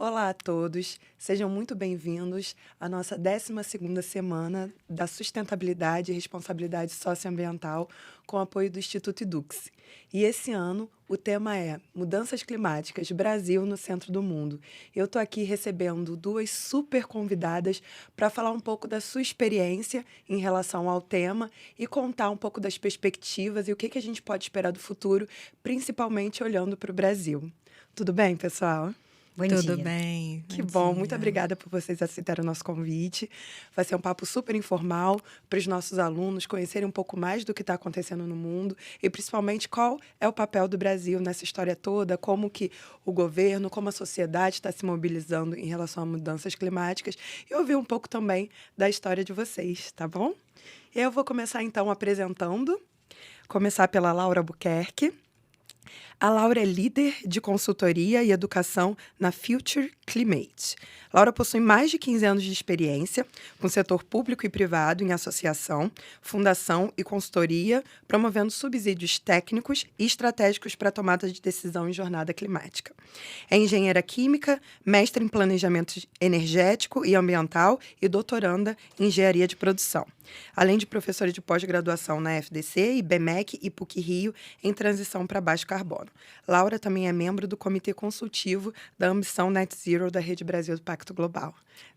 Olá a todos, sejam muito bem-vindos à nossa 12ª semana da Sustentabilidade e Responsabilidade Socioambiental com apoio do Instituto Edux. E esse ano o tema é Mudanças Climáticas, Brasil no Centro do Mundo. Eu estou aqui recebendo duas super convidadas para falar um pouco da sua experiência em relação ao tema e contar um pouco das perspectivas e o que a gente pode esperar do futuro, principalmente olhando para o Brasil. Tudo bem, pessoal? Bom Tudo dia. bem, Que bom bom, muito dia. obrigada por vocês aceitarem o nosso convite. Vai ser um papo super informal para os nossos alunos conhecerem um pouco mais do que está acontecendo no mundo e principalmente qual é o papel do Brasil nessa história toda, como que o governo, como a sociedade está se mobilizando em relação a mudanças climáticas e ouvir um pouco também da história de vocês, tá bom? Eu vou começar então apresentando, começar pela Laura Buquerque. A Laura é líder de consultoria e educação na Future Climate. Laura possui mais de 15 anos de experiência com o setor público e privado em associação, fundação e consultoria, promovendo subsídios técnicos e estratégicos para a tomada de decisão em jornada climática. É engenheira química, mestre em planejamento energético e ambiental e doutoranda em engenharia de produção. Além de professora de pós-graduação na FDC, IBMEC e PUC-Rio em transição para baixo carbono. Laura também é membro do Comitê Consultivo da Ambição Net Zero da Rede Brasil do Pacto Global.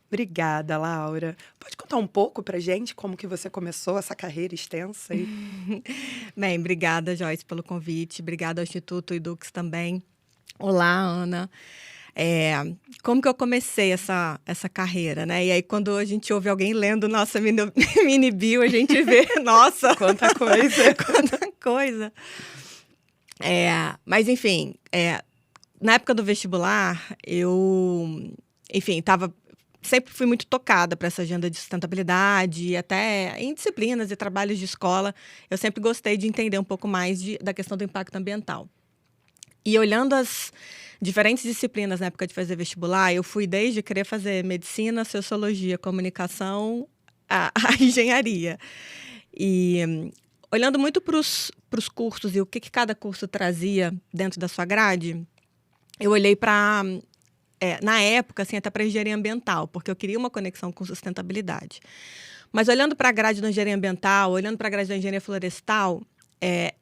Obrigada, Laura. Pode contar um pouco para gente como que você começou essa carreira extensa aí? Bem, obrigada, Joyce, pelo convite. Obrigada ao Instituto Edux também. Olá, Ana. Como que eu comecei essa carreira, né? E aí, quando a gente ouve alguém lendo nossa mini bio, a gente vê, nossa, Quanta coisa! quanta coisa. Mas, enfim, na época do vestibular, enfim, sempre fui muito tocada para essa agenda de sustentabilidade, e até em disciplinas e trabalhos de escola, eu sempre gostei de entender um pouco mais da questão do impacto ambiental. E olhando as diferentes disciplinas na época de fazer vestibular, eu fui desde querer fazer medicina, sociologia, comunicação, a engenharia. E olhando muito para os cursos e o que cada curso trazia dentro da sua grade, eu olhei para, na época, assim, até para engenharia ambiental, porque eu queria uma conexão com sustentabilidade. Mas olhando para a grade da engenharia ambiental, olhando para a grade da engenharia florestal,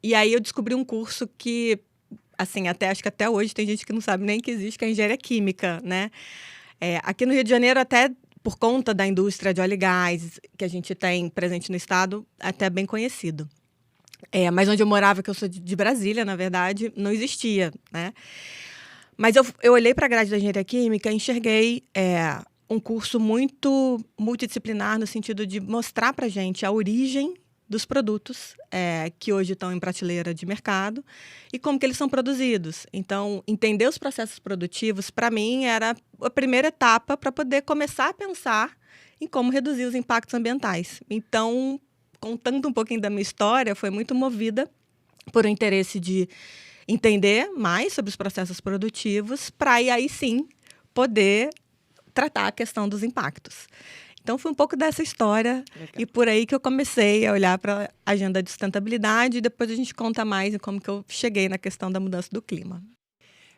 e aí eu descobri um curso que, assim, acho que até hoje tem gente que não sabe nem que existe, que é a engenharia química, né? Aqui no Rio de Janeiro, até por conta da indústria de óleo e gás que a gente tem presente no estado, até bem conhecido. Mas onde eu morava, que eu sou de Brasília, na verdade, não existia, né? Mas eu olhei para a grade da engenharia química e enxerguei um curso muito multidisciplinar no sentido de mostrar para a gente a origem dos produtos que hoje estão em prateleira de mercado e como que eles são produzidos. Então, entender os processos produtivos, para mim, era a primeira etapa para poder começar a pensar em como reduzir os impactos ambientais. Então, contando um pouquinho da minha história, foi muito movida por um interesse de entender mais sobre os processos produtivos para aí sim poder tratar a questão dos impactos. Então, foi um pouco dessa história. Legal. E por aí que eu comecei a olhar para a agenda de sustentabilidade e depois a gente conta mais em como que eu cheguei na questão da mudança do clima.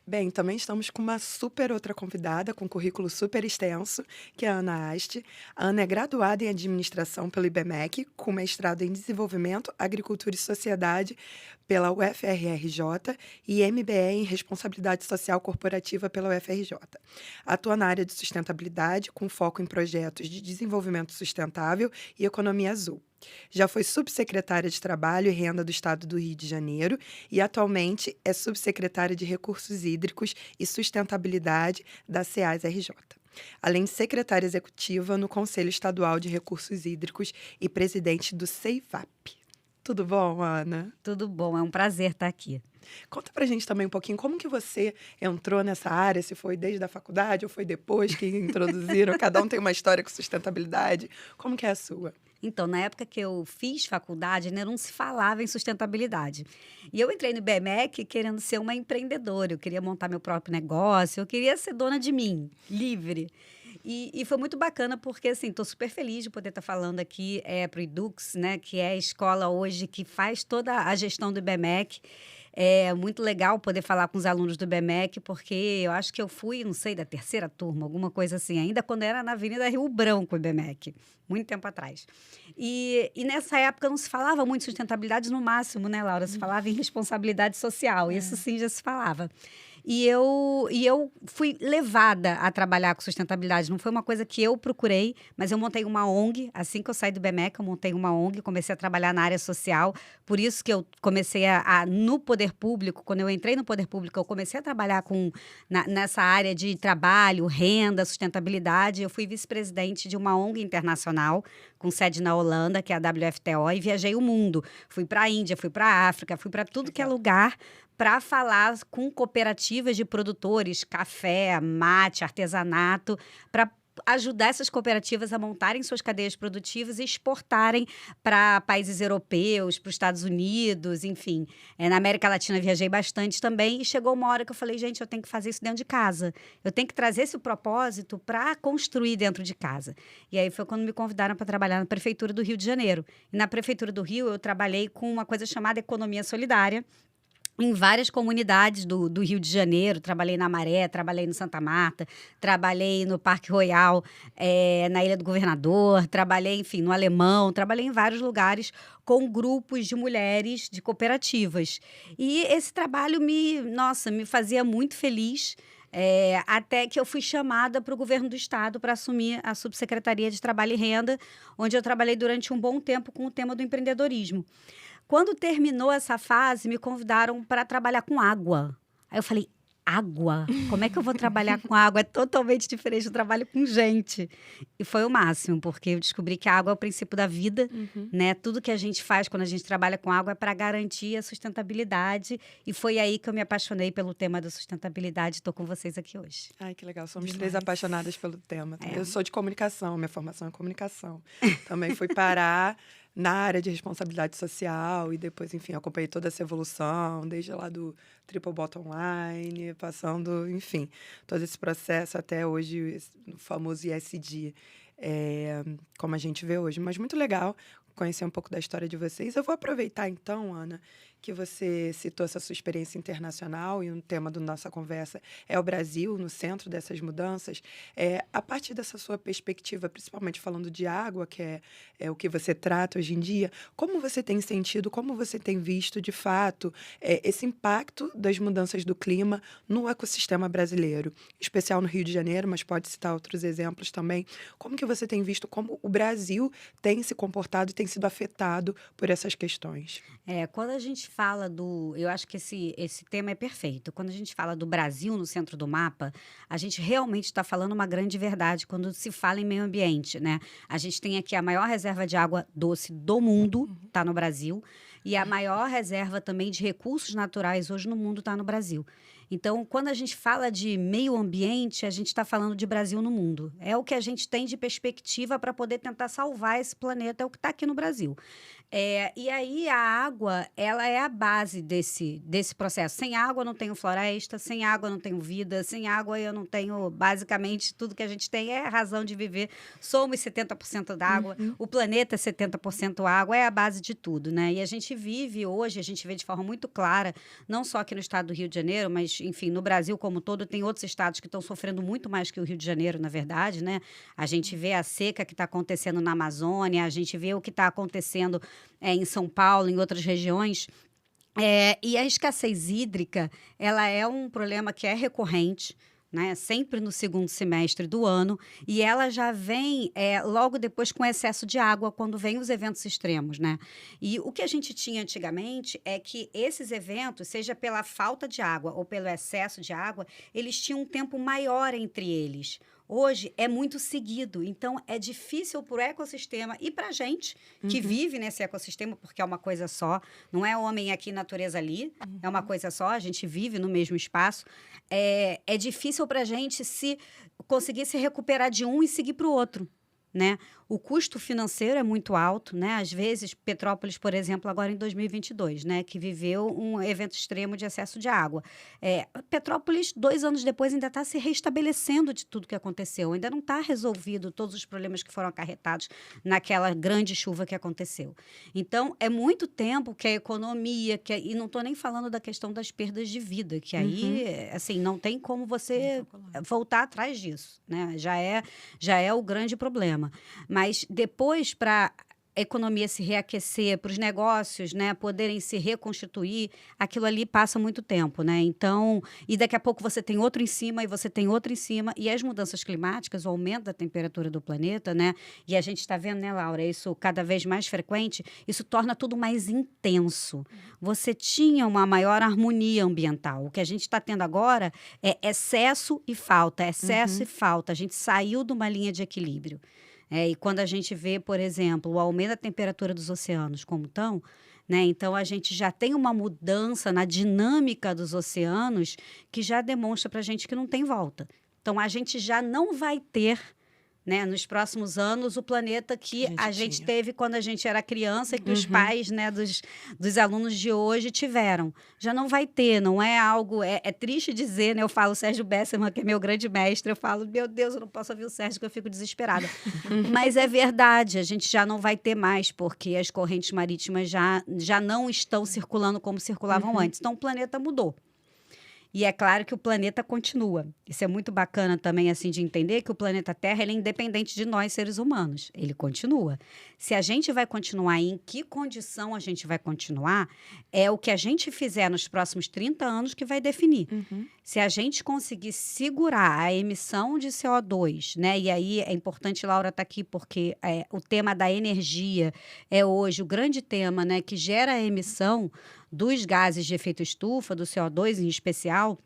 Bem, também estamos com uma super outra convidada, com um currículo super extenso, que é a Ana Asti. A Ana é graduada em Administração pelo IBMEC, com mestrado em Desenvolvimento, Agricultura e Sociedade pela UFRJ e MBA em Responsabilidade Social Corporativa pela UFRJ. Atua na área de sustentabilidade, com foco em projetos de desenvolvimento sustentável e economia azul. Já foi subsecretária de Trabalho e Renda do Estado do Rio de Janeiro e atualmente é subsecretária de Recursos Hídricos e Sustentabilidade da SEAS-RJ. Além de secretária executiva no Conselho Estadual de Recursos Hídricos e presidente do CEIVAP. Tudo bom, Ana? Tudo bom, é um prazer estar aqui. Conta pra gente também um pouquinho como que você entrou nessa área, se foi desde a faculdade ou foi depois que introduziram, cada um tem uma história com sustentabilidade. Como que é a sua? Então, na época que eu fiz faculdade, né, não se falava em sustentabilidade. E eu entrei no IBMEC querendo ser uma empreendedora, eu queria montar meu próprio negócio, eu queria ser dona de mim, livre. E foi muito bacana porque, assim, estou super feliz de poder estar falando aqui para o Edux, né, que é a escola hoje que faz toda a gestão do IBMEC. É muito legal poder falar com os alunos do BMEC, porque eu acho que eu fui, não sei, da terceira turma, alguma coisa assim, ainda quando era na Avenida Rio Branco, o BMEC, muito tempo atrás. E nessa época não se falava muito sustentabilidade, no máximo, né, Laura? Se falava em responsabilidade social, isso sim já se falava. E eu fui levada a trabalhar com sustentabilidade. Não foi uma coisa que eu procurei, mas eu montei uma ONG. Assim que eu saí do BMEC, eu montei uma ONG, comecei a trabalhar na área social. Por isso que eu comecei no poder público, quando eu entrei no poder público, eu comecei a trabalhar nessa área de trabalho, renda, sustentabilidade. Eu fui vice-presidente de uma ONG internacional, com sede na Holanda, que é a WFTO, e viajei o mundo. Fui para a Índia, fui para a África, fui para tudo que é lugar, para falar com cooperativas de produtores, café, mate, artesanato, para ajudar essas cooperativas a montarem suas cadeias produtivas e exportarem para países europeus, para os Estados Unidos, enfim. Na América Latina viajei bastante também e chegou uma hora que eu falei, gente, eu tenho que fazer isso dentro de casa. Eu tenho que trazer esse propósito para construir dentro de casa. E aí foi quando me convidaram para trabalhar na Prefeitura do Rio de Janeiro. E na Prefeitura do Rio eu trabalhei com uma coisa chamada economia solidária, em várias comunidades do Rio de Janeiro. Trabalhei na Maré, trabalhei no Santa Marta, trabalhei no Parque Royal, na Ilha do Governador, trabalhei, enfim, no Alemão, trabalhei em vários lugares com grupos de mulheres de cooperativas. E esse trabalho me fazia muito feliz, até que eu fui chamada para o governo do estado para assumir a subsecretaria de Trabalho e Renda, onde eu trabalhei durante um bom tempo com o tema do empreendedorismo. Quando terminou essa fase, me convidaram para trabalhar com água. Aí eu falei, água? Como é que eu vou trabalhar com água? É totalmente diferente do trabalho com gente. E foi o máximo, porque eu descobri que a água é o princípio da vida, né? Tudo que a gente faz quando a gente trabalha com água é para garantir a sustentabilidade. E foi aí que eu me apaixonei pelo tema da sustentabilidade. Estou com vocês aqui hoje. Ai, que legal. Somos três apaixonadas pelo tema. Eu sou de comunicação, minha formação é comunicação. Também fui parar na área de responsabilidade social e depois, enfim, acompanhei toda essa evolução, desde lá do Triple Bottom Line, passando, enfim, todo esse processo até hoje, o famoso ESG, como a gente vê hoje. Mas muito legal conhecer um pouco da história de vocês. Eu vou aproveitar, então, Ana, que você citou essa sua experiência internacional e um tema da nossa conversa é o Brasil no centro dessas mudanças. A partir dessa sua perspectiva, principalmente falando de água, que é o que você trata hoje em dia, como você tem sentido, como você tem visto, de fato, esse impacto das mudanças do clima no ecossistema brasileiro, em especial no Rio de Janeiro, mas pode citar outros exemplos também. Como que você tem visto como o Brasil tem se comportado e tem sido afetado por essas questões? Quando a gente fala eu acho que esse tema é perfeito. Quando a gente fala do Brasil no centro do mapa, a gente realmente está falando uma grande verdade quando se fala em meio ambiente, né? A gente tem aqui a maior reserva de água doce do mundo, está no Brasil, e a maior reserva também de recursos naturais hoje no mundo está no Brasil. Então, quando a gente fala de meio ambiente, a gente está falando de Brasil no mundo. É o que a gente tem de perspectiva para poder tentar salvar esse planeta, é o que está aqui no Brasil. E aí a água, ela é a base desse processo. Sem água eu não tenho floresta, sem água eu não tenho vida, sem água eu não tenho, basicamente, tudo que a gente tem é a razão de viver. Somos 70% d'água, o planeta é 70% água, é a base de tudo, né? E a gente vive hoje, a gente vê de forma muito clara, não só aqui no estado do Rio de Janeiro, mas, enfim, no Brasil como um todo, tem outros estados que estão sofrendo muito mais que o Rio de Janeiro, na verdade, né? A gente vê a seca que está acontecendo na Amazônia, a gente vê o que está acontecendo em São Paulo, em outras regiões. E a escassez hídrica, ela é um problema que é recorrente, né? Sempre no segundo semestre do ano, e ela já vem logo depois com excesso de água, quando vem os eventos extremos, né? E o que a gente tinha antigamente é que esses eventos, seja pela falta de água ou pelo excesso de água, eles tinham um tempo maior entre eles. Hoje é muito seguido, então é difícil para o ecossistema e para a gente que vive nesse ecossistema, porque é uma coisa só, não é homem aqui, natureza ali, é uma coisa só, a gente vive no mesmo espaço. É difícil para a gente conseguir se recuperar de um e seguir para o outro, né? O custo financeiro é muito alto, né? Às vezes, Petrópolis, por exemplo, agora em 2022, né? Que viveu um evento extremo de excesso de água. Petrópolis, 2 anos depois, ainda está se restabelecendo de tudo que aconteceu. Ainda não está resolvido todos os problemas que foram acarretados naquela grande chuva que aconteceu. Então, é muito tempo que a economia, e não estou nem falando da questão das perdas de vida, que aí, assim, não tem como você voltar atrás disso, né? Já é o grande problema. Mas depois, para a economia se reaquecer, para os negócios, né, poderem se reconstituir, aquilo ali passa muito tempo, né? Então, e daqui a pouco você tem outro em cima, e você tem outro em cima, e as mudanças climáticas, o aumento da temperatura do planeta, né? E a gente está vendo, né, Laura, isso cada vez mais frequente, isso torna tudo mais intenso. Você tinha uma maior harmonia ambiental. O que a gente está tendo agora é excesso e falta, excesso e falta. A gente saiu de uma linha de equilíbrio. E quando a gente vê, por exemplo, o aumento da temperatura dos oceanos como estão, né, então a gente já tem uma mudança na dinâmica dos oceanos que já demonstra para a gente que não tem volta. Então a gente já não vai ter, né, nos próximos anos, o planeta que a gente teve quando a gente era criança e que os pais, né, dos alunos de hoje tiveram. Já não vai ter, não é algo... É triste dizer, né? Eu falo, o Sérgio Besserman, que é meu grande mestre, eu falo, meu Deus, eu não posso ouvir o Sérgio, que eu fico desesperada. Mas é verdade, a gente já não vai ter mais, porque as correntes marítimas já não estão circulando como circulavam antes. Então, o planeta mudou. E é claro que o planeta continua. Isso é muito bacana também, assim, de entender que o planeta Terra ele é independente de nós, seres humanos. Ele continua. Se a gente vai continuar e em que condição a gente vai continuar, é o que a gente fizer nos próximos 30 anos que vai definir. Se a gente conseguir segurar a emissão de CO2, né? E aí é importante, Laura, estar aqui, porque o tema da energia é hoje o grande tema, né? Que gera a emissão dos gases de efeito estufa, do CO2 em especial.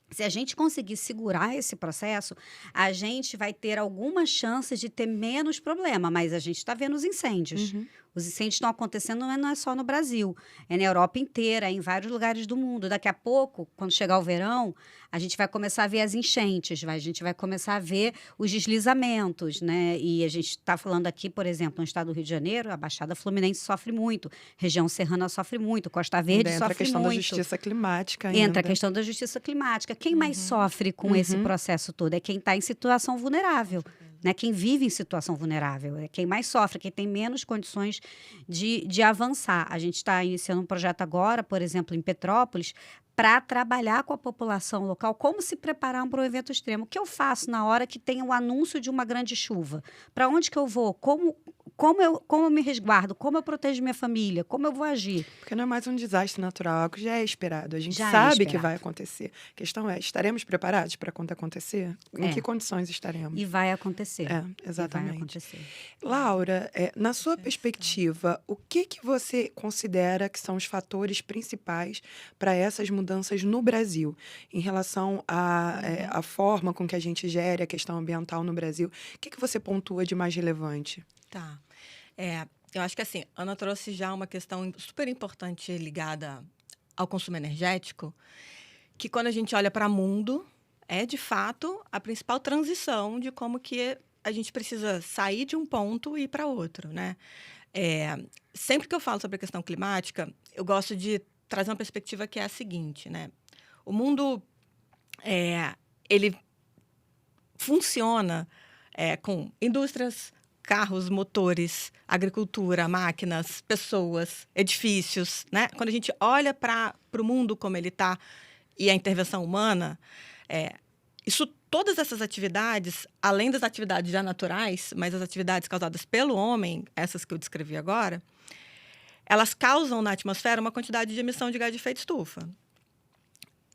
Se a gente conseguir segurar esse processo, a gente vai ter algumas chances de ter menos problema, mas a gente está vendo os incêndios. Os incêndios estão acontecendo não é só no Brasil, é na Europa inteira, é em vários lugares do mundo. Daqui a pouco, quando chegar o verão, a gente vai começar a ver as enchentes, a gente vai começar a ver os deslizamentos, né? E a gente está falando aqui, por exemplo, no estado do Rio de Janeiro, a Baixada Fluminense sofre muito, região serrana sofre muito, Costa Verde sofre muito. Entra a questão da justiça climática ainda. Entra a questão da justiça climática. Quem mais sofre com esse processo todo? É quem está em situação vulnerável. Né? Quem vive em situação vulnerável, é quem mais sofre, quem tem menos condições de avançar. A gente está iniciando um projeto agora, por exemplo, em Petrópolis, para trabalhar com a população local, como se preparar para um evento extremo. O que eu faço na hora que tem o anúncio de uma grande chuva? Para onde que eu vou? Como eu me resguardo? Como eu protejo minha família? Como eu vou agir? Porque não é mais um desastre natural, algo que já é esperado. A gente sabe que vai acontecer. A questão é, estaremos preparados para quando acontecer? Em que condições estaremos? E vai acontecer. Exatamente. Vai acontecer. Laura, na sua perspectiva, o que você considera que são os fatores principais para essas mudanças no Brasil, em relação à forma com que a gente gere a questão ambiental no Brasil? O que você pontua de mais relevante? Tá. Eu acho que assim, a Ana trouxe já uma questão super importante ligada ao consumo energético, que quando a gente olha para o mundo, é de fato a principal transição de como que a gente precisa sair de um ponto e ir para outro, né? Sempre que eu falo sobre a questão climática, eu gosto de trazer uma perspectiva que é a seguinte, né? O mundo, ele funciona com indústrias, carros, motores, agricultura, máquinas, pessoas, edifícios, né? Quando a gente olha para o mundo como ele está e a intervenção humana, todas essas atividades, além das atividades já naturais, mas as atividades causadas pelo homem, essas que eu descrevi agora, elas causam na atmosfera uma quantidade de emissão de gás de efeito estufa.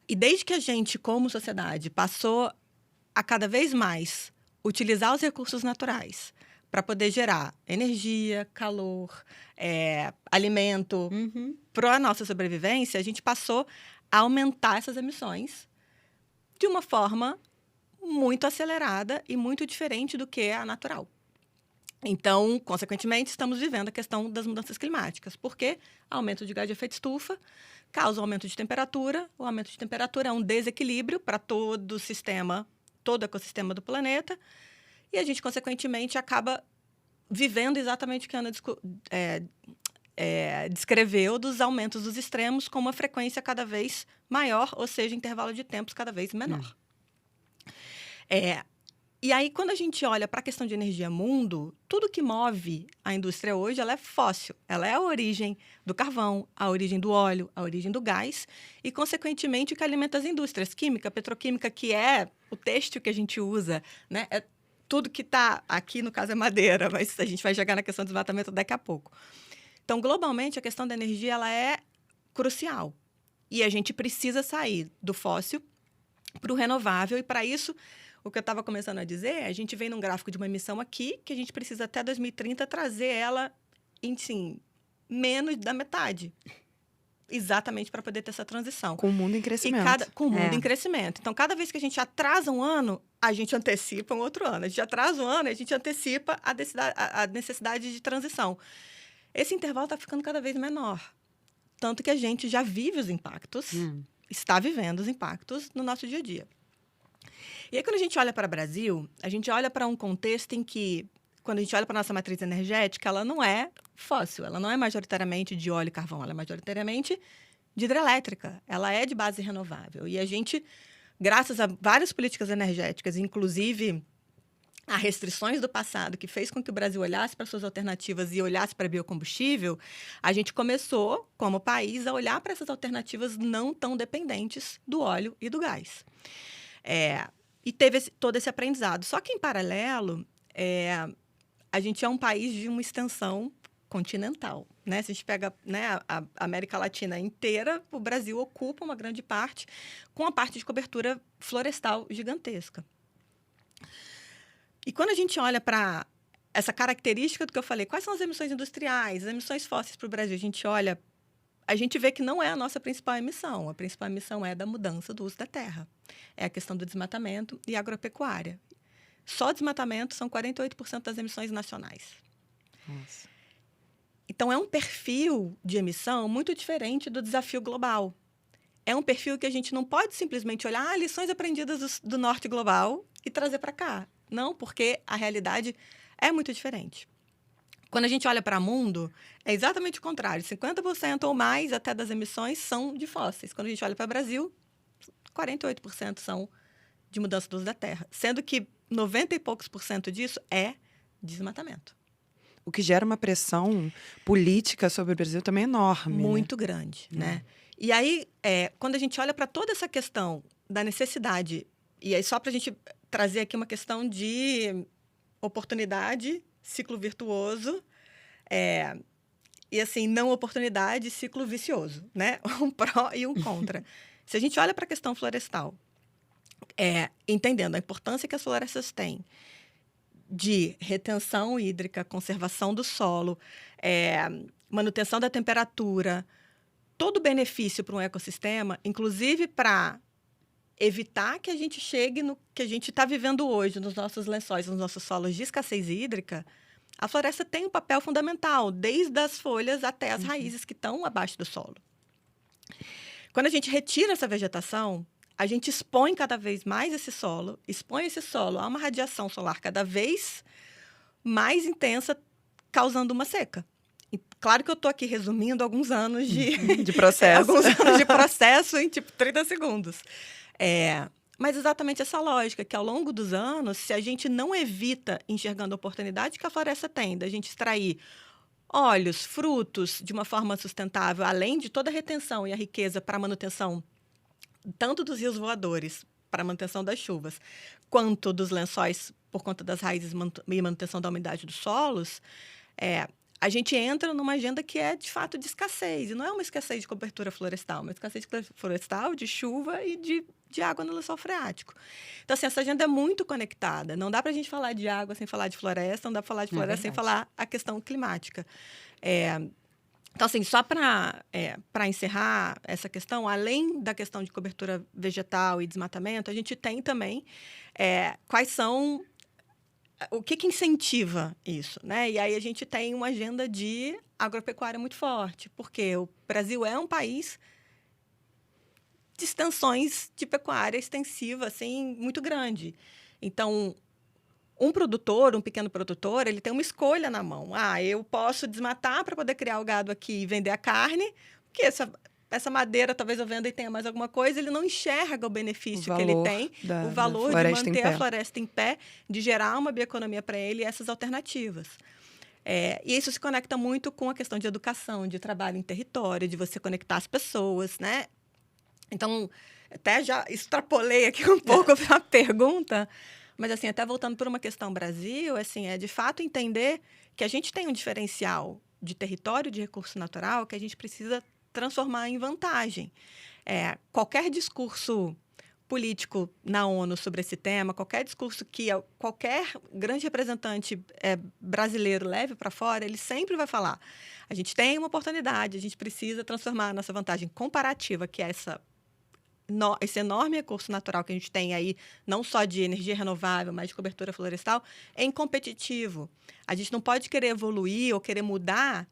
E desde que a gente, como sociedade, passou a cada vez mais utilizar os recursos naturais para poder gerar energia, calor, alimento para a nossa sobrevivência, a gente passou a aumentar essas emissões de uma forma muito acelerada e muito diferente do que a natural. Então, consequentemente, estamos vivendo a questão das mudanças climáticas, porque aumento de gás de efeito estufa causa um aumento de temperatura. O aumento de temperatura é um desequilíbrio para todo o ecossistema do planeta, e a gente, consequentemente, acaba vivendo exatamente o que a Ana descreveu, dos aumentos dos extremos com uma frequência cada vez maior, ou seja, intervalo de tempos cada vez menor. E aí, quando a gente olha para a questão de energia mundo, tudo que move a indústria hoje, ela é fóssil. Ela é a origem do carvão, a origem do óleo, a origem do gás e, consequentemente, o que alimenta as indústrias. Química, petroquímica, que é o têxtil que a gente usa, né? É tudo que está aqui, no caso, é madeira, mas a gente vai chegar na questão do desmatamento daqui a pouco. Então, globalmente, a questão da energia ela é crucial. E a gente precisa sair do fóssil para o renovável. E, para isso, o que eu estava começando a dizer, a gente vem num gráfico de uma emissão aqui, que a gente precisa até 2030 trazer ela em, sim, menos da metade. Exatamente para poder ter essa transição. Com o mundo em crescimento. Com o mundo em crescimento. Então, cada vez que a gente atrasa um ano, a gente antecipa um outro ano. A gente atrasa um ano, a gente antecipa a necessidade de transição. Esse intervalo está ficando cada vez menor. Tanto que a gente já vive os impactos, está vivendo os impactos no nosso dia a dia. E aí, quando a gente olha para o Brasil, a gente olha para um contexto em que, quando a gente olha para a nossa matriz energética, ela não é fóssil, ela não é majoritariamente de óleo e carvão, ela é majoritariamente de hidrelétrica, ela é de base renovável. E a gente, graças a várias políticas energéticas, inclusive a restrições do passado, que fez com que o Brasil olhasse para suas alternativas e olhasse para biocombustível, a gente começou, como país, a olhar para essas alternativas não tão dependentes do óleo e do gás. E teve todo esse aprendizado. Só que, em paralelo, a gente é um país de uma extensão continental. Né? Se a gente pega, né, a América Latina inteira, o Brasil ocupa uma grande parte, com a parte de cobertura florestal gigantesca. E quando a gente olha para essa característica do que eu falei, quais são as emissões industriais, as emissões fósseis para o Brasil, a gente vê que não é a nossa principal emissão. A principal emissão é da mudança do uso da terra. É a questão do desmatamento e agropecuária. Só desmatamento são 48% das emissões nacionais. Nossa. Então, é um perfil de emissão muito diferente do desafio global. É um perfil que a gente não pode simplesmente olhar lições aprendidas do norte global e trazer para cá. Não, porque a realidade é muito diferente. Quando a gente olha para o mundo, é exatamente o contrário. 50% ou mais até das emissões são de fósseis. Quando a gente olha para o Brasil, 48% são de mudança do uso da terra. Sendo que 90 e poucos por cento disso é desmatamento. O que gera uma pressão política sobre o Brasil também enorme. Muito grande, né? E aí, quando a gente olha para toda essa questão da necessidade, e aí só para a gente trazer aqui uma questão de oportunidade, ciclo virtuoso, e assim, não oportunidade, ciclo vicioso, né? Um pró e um contra. Se a gente olha para a questão florestal, entendendo a importância que as florestas têm de retenção hídrica, conservação do solo, manutenção da temperatura, todo benefício para um ecossistema, inclusive para evitar que a gente chegue no que a gente está vivendo hoje nos nossos lençóis, nos nossos solos de escassez hídrica, a floresta tem um papel fundamental, desde as folhas até as raízes que estão abaixo do solo. Quando a gente retira essa vegetação, a gente expõe cada vez mais esse solo a uma radiação solar cada vez mais intensa, causando uma seca. E claro que eu estou aqui resumindo alguns anos de processo. Alguns anos de processo em, 30 segundos. Mas exatamente essa lógica, que ao longo dos anos, se a gente não evita, enxergando a oportunidade que a floresta tem, da gente extrair óleos, frutos de uma forma sustentável, além de toda a retenção e a riqueza para a manutenção tanto dos rios voadores, para a manutenção das chuvas, quanto dos lençóis por conta das raízes e manutenção da umidade dos solos, a gente entra numa agenda que é, de fato, de escassez. E não é uma escassez de cobertura florestal, é uma escassez florestal, de chuva e de água no lençol freático. Então, assim, essa agenda é muito conectada. Não dá para a gente falar de água sem falar de floresta, não dá para falar de floresta sem falar a questão climática. Então, assim, só para encerrar essa questão, além da questão de cobertura vegetal e desmatamento, a gente tem também quais são... O que incentiva isso, né? E aí a gente tem uma agenda de agropecuária muito forte, porque o Brasil é um país de extensões de pecuária extensiva, assim, muito grande. Então, um produtor, um pequeno produtor, ele tem uma escolha na mão. Eu posso desmatar para poder criar o gado aqui e vender a carne, porque essa madeira talvez eu venda e tenha mais alguma coisa, ele não enxerga o benefício que ele tem, o valor de manter a floresta em pé, de gerar uma bioeconomia para ele e essas alternativas. E isso se conecta muito com a questão de educação, de trabalho em território, de você conectar as pessoas, né? Então, até já extrapolei aqui um pouco a pergunta, mas, assim, até voltando por uma questão Brasil, assim, de fato entender que a gente tem um diferencial de território, de recurso natural, que a gente precisa transformar em vantagem. Qualquer discurso político na ONU sobre esse tema, qualquer discurso que qualquer grande representante brasileiro leve para fora, ele sempre vai falar: a gente tem uma oportunidade, a gente precisa transformar a nossa vantagem comparativa, que é esse enorme recurso natural que a gente tem aí, não só de energia renovável, mas de cobertura florestal, em competitivo. A gente não pode querer evoluir ou querer mudar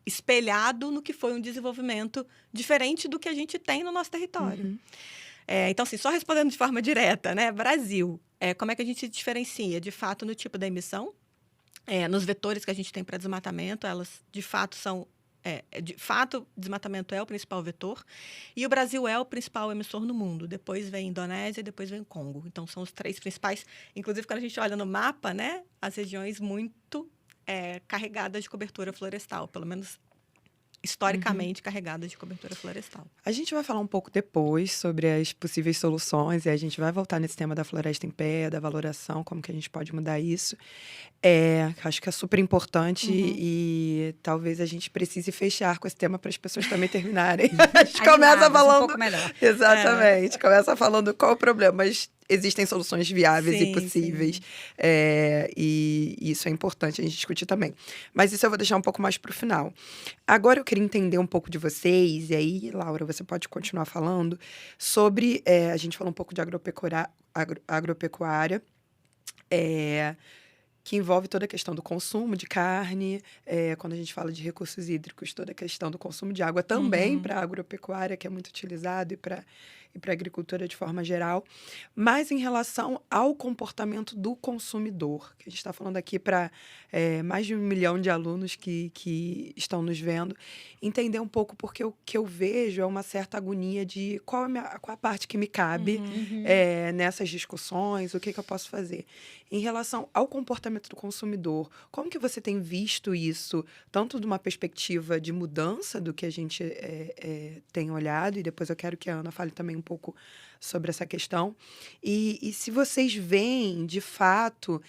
espelhado no que foi um desenvolvimento diferente do que a gente tem no nosso território. Uhum. Então, assim, só respondendo de forma direta, né? Brasil, como é que a gente se diferencia? De fato, no tipo da emissão, nos vetores que a gente tem para desmatamento, elas, de fato, são... de fato, desmatamento é o principal vetor. E o Brasil é o principal emissor no mundo. Depois vem Indonésia e depois vem Congo. Então, são os 3 principais. Inclusive, quando a gente olha no mapa, né? As regiões muito carregadas de cobertura florestal. Pelo menos historicamente carregadas de cobertura florestal. A gente vai falar um pouco depois sobre as possíveis soluções e a gente vai voltar nesse tema da floresta em pé, da valoração, como que a gente pode mudar isso. Acho que é super importante e talvez a gente precise fechar com esse tema para as pessoas também terminarem. A gente começa falando... um pouco melhor. Exatamente. Começa falando qual o problema, mas existem soluções viáveis Sim, e possíveis. sim. E isso é importante a gente discutir também. Mas isso eu vou deixar um pouco mais para o final. Agora eu queria entender um pouco de vocês, e aí, Laura, você pode continuar falando sobre... a gente falou um pouco de agropecuária, que envolve toda a questão do consumo de carne, quando a gente fala de recursos hídricos, toda a questão do consumo de água também para a agropecuária, que é muito utilizado, e para a agricultura de forma geral. Mas em relação ao comportamento do consumidor, que a gente está falando aqui para mais de 1 milhão de alunos que estão nos vendo, entender um pouco, porque o que eu vejo é uma certa agonia de qual a parte que me cabe nessas discussões, o que eu posso fazer. Em relação ao comportamento do consumidor, como que você tem visto isso, tanto de uma perspectiva de mudança do que a gente tem olhado, e depois eu quero que a Ana fale também um pouco sobre essa questão, e se vocês veem, de fato,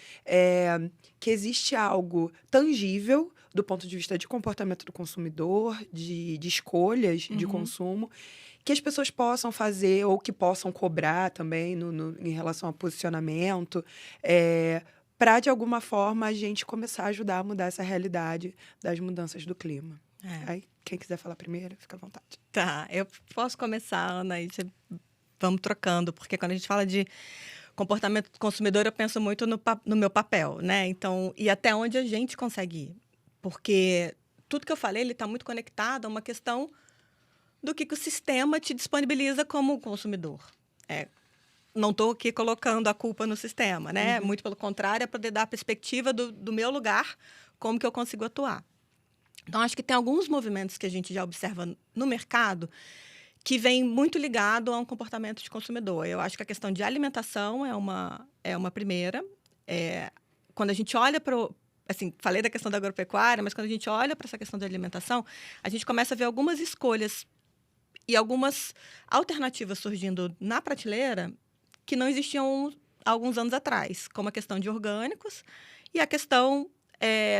que existe algo tangível do ponto de vista de comportamento do consumidor, de escolhas de consumo, que as pessoas possam fazer ou que possam cobrar também em relação ao posicionamento, para, de alguma forma, a gente começar a ajudar a mudar essa realidade das mudanças do clima. Aí, quem quiser falar primeiro, fica à vontade. Tá, eu posso começar, Ana, e vamos trocando, porque quando a gente fala de comportamento do consumidor, eu penso muito no meu papel, né? Então, e até onde a gente consegue ir. Porque tudo que eu falei, ele está muito conectado a uma questão do que o sistema te disponibiliza como consumidor. Não estou aqui colocando a culpa no sistema, né? Muito pelo contrário, é poder dar a perspectiva do meu lugar, como que eu consigo atuar. Então, acho que tem alguns movimentos que a gente já observa no mercado que vem muito ligado a um comportamento de consumidor. Eu acho que a questão de alimentação é uma primeira. Quando a gente olha para assim, falei da questão da agropecuária, mas quando a gente olha para essa questão da alimentação, a gente começa a ver algumas escolhas e algumas alternativas surgindo na prateleira que não existiam há alguns anos atrás, como a questão de orgânicos e a questão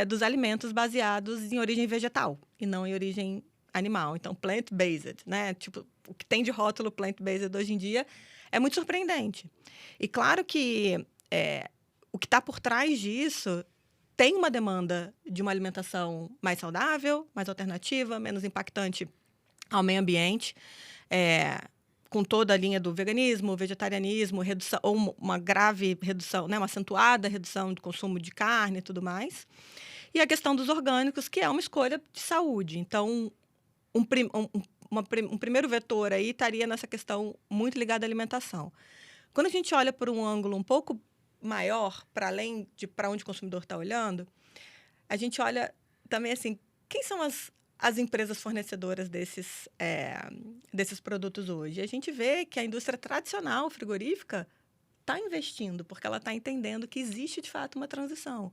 dos alimentos baseados em origem vegetal e não em origem animal. Então, plant-based, né? Tipo, o que tem de rótulo plant-based hoje em dia é muito surpreendente. E claro que o que está por trás disso tem uma demanda de uma alimentação mais saudável, mais alternativa, menos impactante ao meio ambiente, com toda a linha do veganismo, vegetarianismo, redução, ou uma grave redução, né, uma acentuada redução do consumo de carne e tudo mais. E a questão dos orgânicos, que é uma escolha de saúde. Então, um primeiro vetor aí estaria nessa questão muito ligada à alimentação. Quando a gente olha por um ângulo um pouco maior, para além de para onde o consumidor está olhando, a gente olha também assim, quem são as empresas fornecedoras desses produtos hoje? A gente vê que a indústria tradicional frigorífica está investindo, porque ela está entendendo que existe, de fato, uma transição.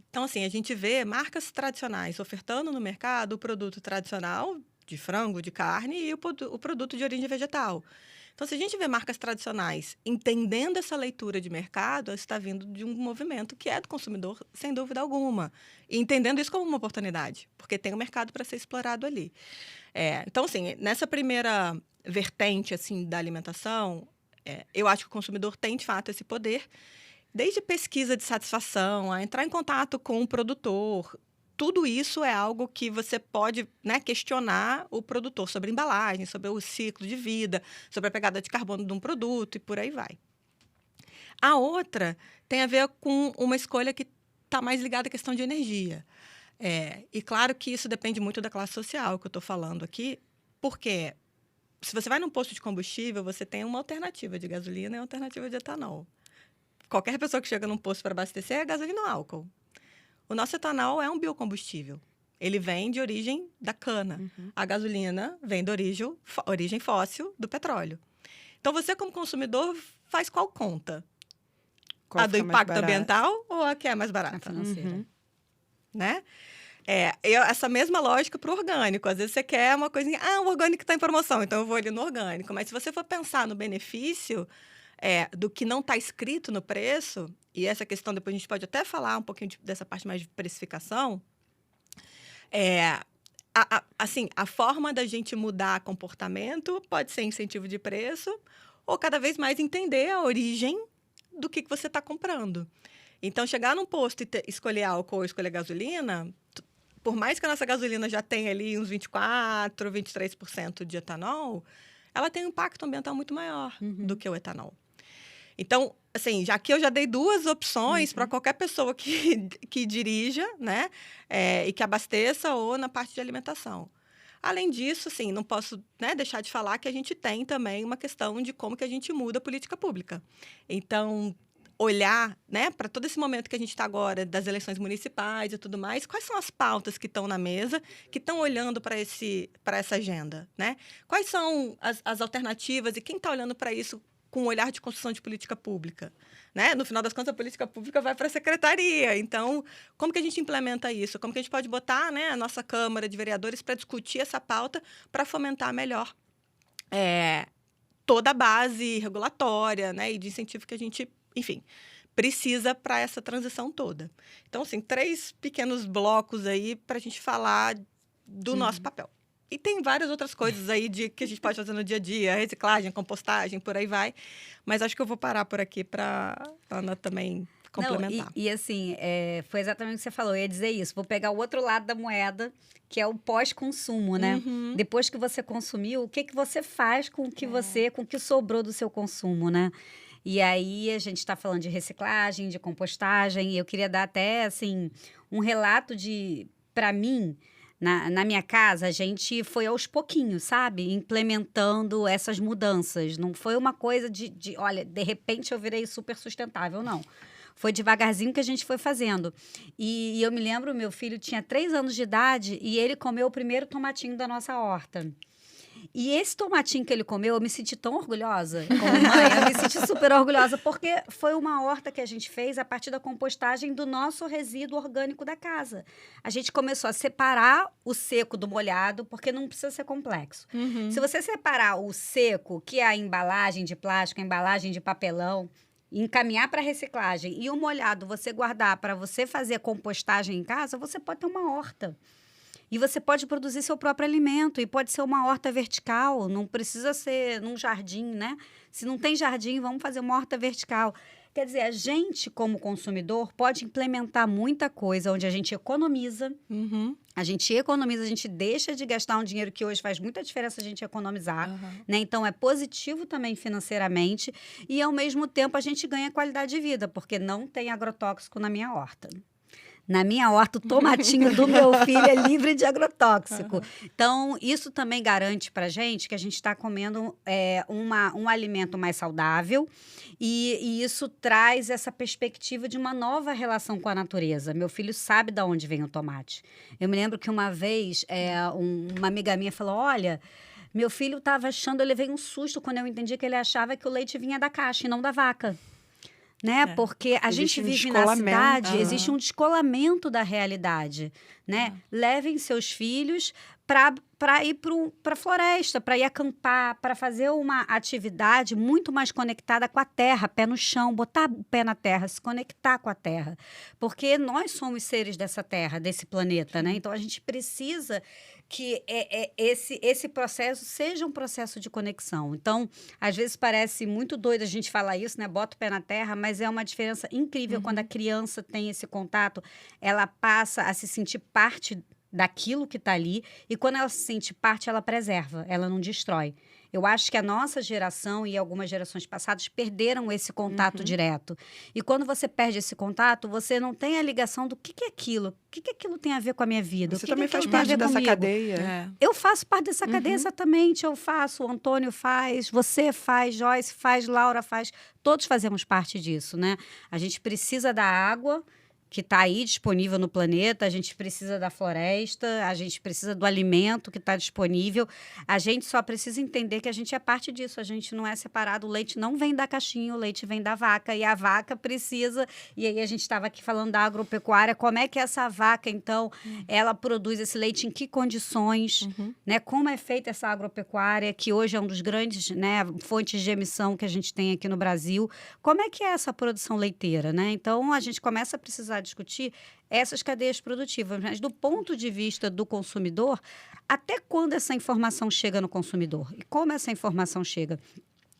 Então, assim, a gente vê marcas tradicionais ofertando no mercado o produto tradicional de frango, de carne e o produto de origem vegetal. Então, se a gente vê marcas tradicionais entendendo essa leitura de mercado, está vindo de um movimento que é do consumidor, sem dúvida alguma. E entendendo isso como uma oportunidade, porque tem um mercado para ser explorado ali. Então, assim, nessa primeira vertente assim, da alimentação, eu acho que o consumidor tem, de fato, esse poder, desde pesquisa de satisfação, a entrar em contato com o produtor. Tudo isso é algo que você pode, né, questionar o produtor sobre a embalagem, sobre o ciclo de vida, sobre a pegada de carbono de um produto e por aí vai. A outra tem a ver com uma escolha que está mais ligada à questão de energia. E claro que isso depende muito da classe social que eu estou falando aqui, porque se você vai num posto de combustível, você tem uma alternativa de gasolina e uma alternativa de etanol. Qualquer pessoa que chega num posto para abastecer é gasolina ou álcool. O nosso etanol é um biocombustível. Ele vem de origem da cana. Uhum. A gasolina vem de origem fóssil do petróleo. Então, você, como consumidor, faz qual conta? Qual a do fica mais impacto barato? ambiental ou a que é mais A barata? financeira. Uhum. Né? Essa mesma lógica para o orgânico. Às vezes você quer uma coisinha, o orgânico está em promoção, então eu vou ali no orgânico. Mas se você for pensar no benefício do que não está escrito no preço, e essa questão depois a gente pode até falar um pouquinho dessa parte mais de precificação, assim, a forma da gente mudar comportamento pode ser incentivo de preço ou cada vez mais entender a origem do que você está comprando. Então, chegar num posto e escolher álcool ou escolher gasolina, por mais que a nossa gasolina já tenha ali uns 24%, 23% de etanol, ela tem um impacto ambiental muito maior do que o etanol. Então, assim, já que eu já dei 2 opções para qualquer pessoa que dirija, né, e que abasteça ou na parte de alimentação. Além disso, assim, não posso, né, deixar de falar que a gente tem também uma questão de como que a gente muda a política pública. Então, olhar, né, para todo esse momento que a gente está agora, das eleições municipais e tudo mais, quais são as pautas que estão na mesa, que estão olhando para essa agenda, né? Quais são as alternativas e quem está olhando para isso com um olhar de construção de política pública, né? No final das contas, a política pública vai para a secretaria. Então, como que a gente implementa isso? Como que a gente pode botar, né, a nossa Câmara de Vereadores para discutir essa pauta para fomentar melhor toda a base regulatória, né, e de incentivo que a gente, enfim, precisa para essa transição toda. Então, assim, 3 pequenos blocos aí para a gente falar do nosso papel. E tem várias outras coisas aí que a gente pode fazer no dia a dia, reciclagem, compostagem, por aí vai. Mas acho que eu vou parar por aqui para a Ana também complementar. Não, e assim, foi exatamente o que você falou, eu ia dizer isso. Vou pegar o outro lado da moeda, que é o pós-consumo, né? Depois que você consumiu, o que você faz com o que com o que sobrou do seu consumo, né? E aí a gente está falando de reciclagem, de compostagem, e eu queria dar até, assim, um relato para mim, na minha casa, a gente foi aos pouquinhos, sabe? Implementando essas mudanças. Não foi uma coisa olha, de repente eu virei super sustentável, não. Foi devagarzinho que a gente foi fazendo. E eu me lembro, meu filho tinha 3 anos de idade e ele comeu o primeiro tomatinho da nossa horta. E esse tomatinho que ele comeu, eu me senti tão orgulhosa como mãe. Eu me senti super orgulhosa, porque foi uma horta que a gente fez a partir da compostagem do nosso resíduo orgânico da casa. A gente começou a separar o seco do molhado, porque não precisa ser complexo. Se você separar o seco, que é a embalagem de plástico, a embalagem de papelão, e encaminhar para reciclagem, e o molhado você guardar para você fazer compostagem em casa, você pode ter uma horta. E você pode produzir seu próprio alimento. E pode ser uma horta vertical. Não precisa ser num jardim, né? Se não tem jardim, vamos fazer uma horta vertical. Quer dizer, a gente, como consumidor, pode implementar muita coisa onde a gente economiza. A gente deixa de gastar um dinheiro que hoje faz muita diferença a gente economizar. Né? Então, é positivo também financeiramente. E, ao mesmo tempo, a gente ganha qualidade de vida, porque não tem agrotóxico na minha horta. Na minha horta, o tomatinho do meu filho é livre de agrotóxico. Então, isso também garante para a gente que a gente está comendo um alimento mais saudável e isso traz essa perspectiva de uma nova relação com a natureza. Meu filho sabe de onde vem o tomate. Eu me lembro que uma vez uma amiga minha falou, olha, meu filho estava achando, eu levei um susto quando eu entendi que ele achava que o leite vinha da caixa e não da vaca. Né? Porque a gente vive na cidade, existe um descolamento da realidade, né? Levem seus filhos para ir para a floresta, para ir acampar, para fazer uma atividade muito mais conectada com a terra, pé no chão, botar o pé na terra, se conectar com a terra. Porque nós somos seres dessa terra, desse planeta, né? Então, a gente precisa que esse processo seja um processo de conexão. Então, às vezes parece muito doido a gente falar isso, né? Bota o pé na terra, mas é uma diferença incrível quando a criança tem esse contato, ela passa a se sentir parte daquilo que está ali, e quando ela se sente parte, ela preserva, ela não destrói. Eu acho que a nossa geração e algumas gerações passadas perderam esse contato direto. E quando você perde esse contato, você não tem a ligação do que é aquilo. O que aquilo tem a ver com a minha vida? Você também faz parte dessa cadeia. Eu faço parte dessa cadeia, exatamente. Eu faço, o Antônio faz, você faz, Joyce faz, Laura faz. Todos fazemos parte disso, né? A gente precisa da água, que está aí disponível no planeta, a gente precisa da floresta, a gente precisa do alimento que está disponível, a gente só precisa entender que a gente é parte disso, a gente não é separado, o leite não vem da caixinha, o leite vem da vaca, e a vaca precisa, e aí a gente estava aqui falando da agropecuária, como é que essa vaca, então, ela produz esse leite, em que condições, né? Como é feita essa agropecuária, que hoje é um dos grandes, né, fontes de emissão que a gente tem aqui no Brasil, como é que é essa produção leiteira, né? Então, a gente começa a precisar discutir essas cadeias produtivas, mas do ponto de vista do consumidor, até quando essa informação chega no consumidor? E como essa informação chega?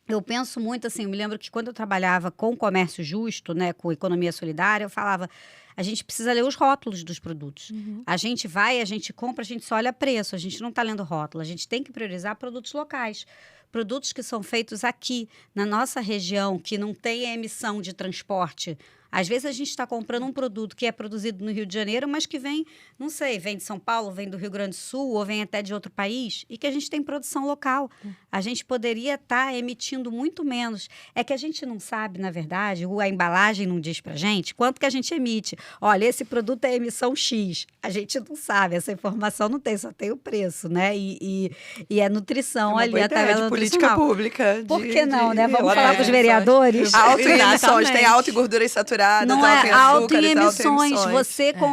Eu penso muito assim, eu me lembro que quando eu trabalhava com comércio justo, né, com economia solidária, eu falava, a gente precisa ler os rótulos dos produtos. A gente vai, a gente compra, a gente só olha preço, a gente não está lendo rótulo, a gente tem que priorizar produtos locais. Produtos que são feitos aqui, na nossa região, que não tem emissão de transporte. Às vezes a gente está comprando um produto que é produzido no Rio de Janeiro, mas que vem, não sei, vem de São Paulo, vem do Rio Grande do Sul, ou vem até de outro país, e que a gente tem produção local. A gente poderia estar emitindo muito menos. É que a gente não sabe, na verdade, a embalagem não diz pra gente quanto que a gente emite. Olha, esse produto é emissão X. A gente não sabe, essa informação não tem, só tem o preço, né? E é nutrição ali, a tabela de política pública. Por que não, né? Vamos falar com os vereadores? Alto em emissões, tem alto em gorduras saturadas. Não é alto em emissões.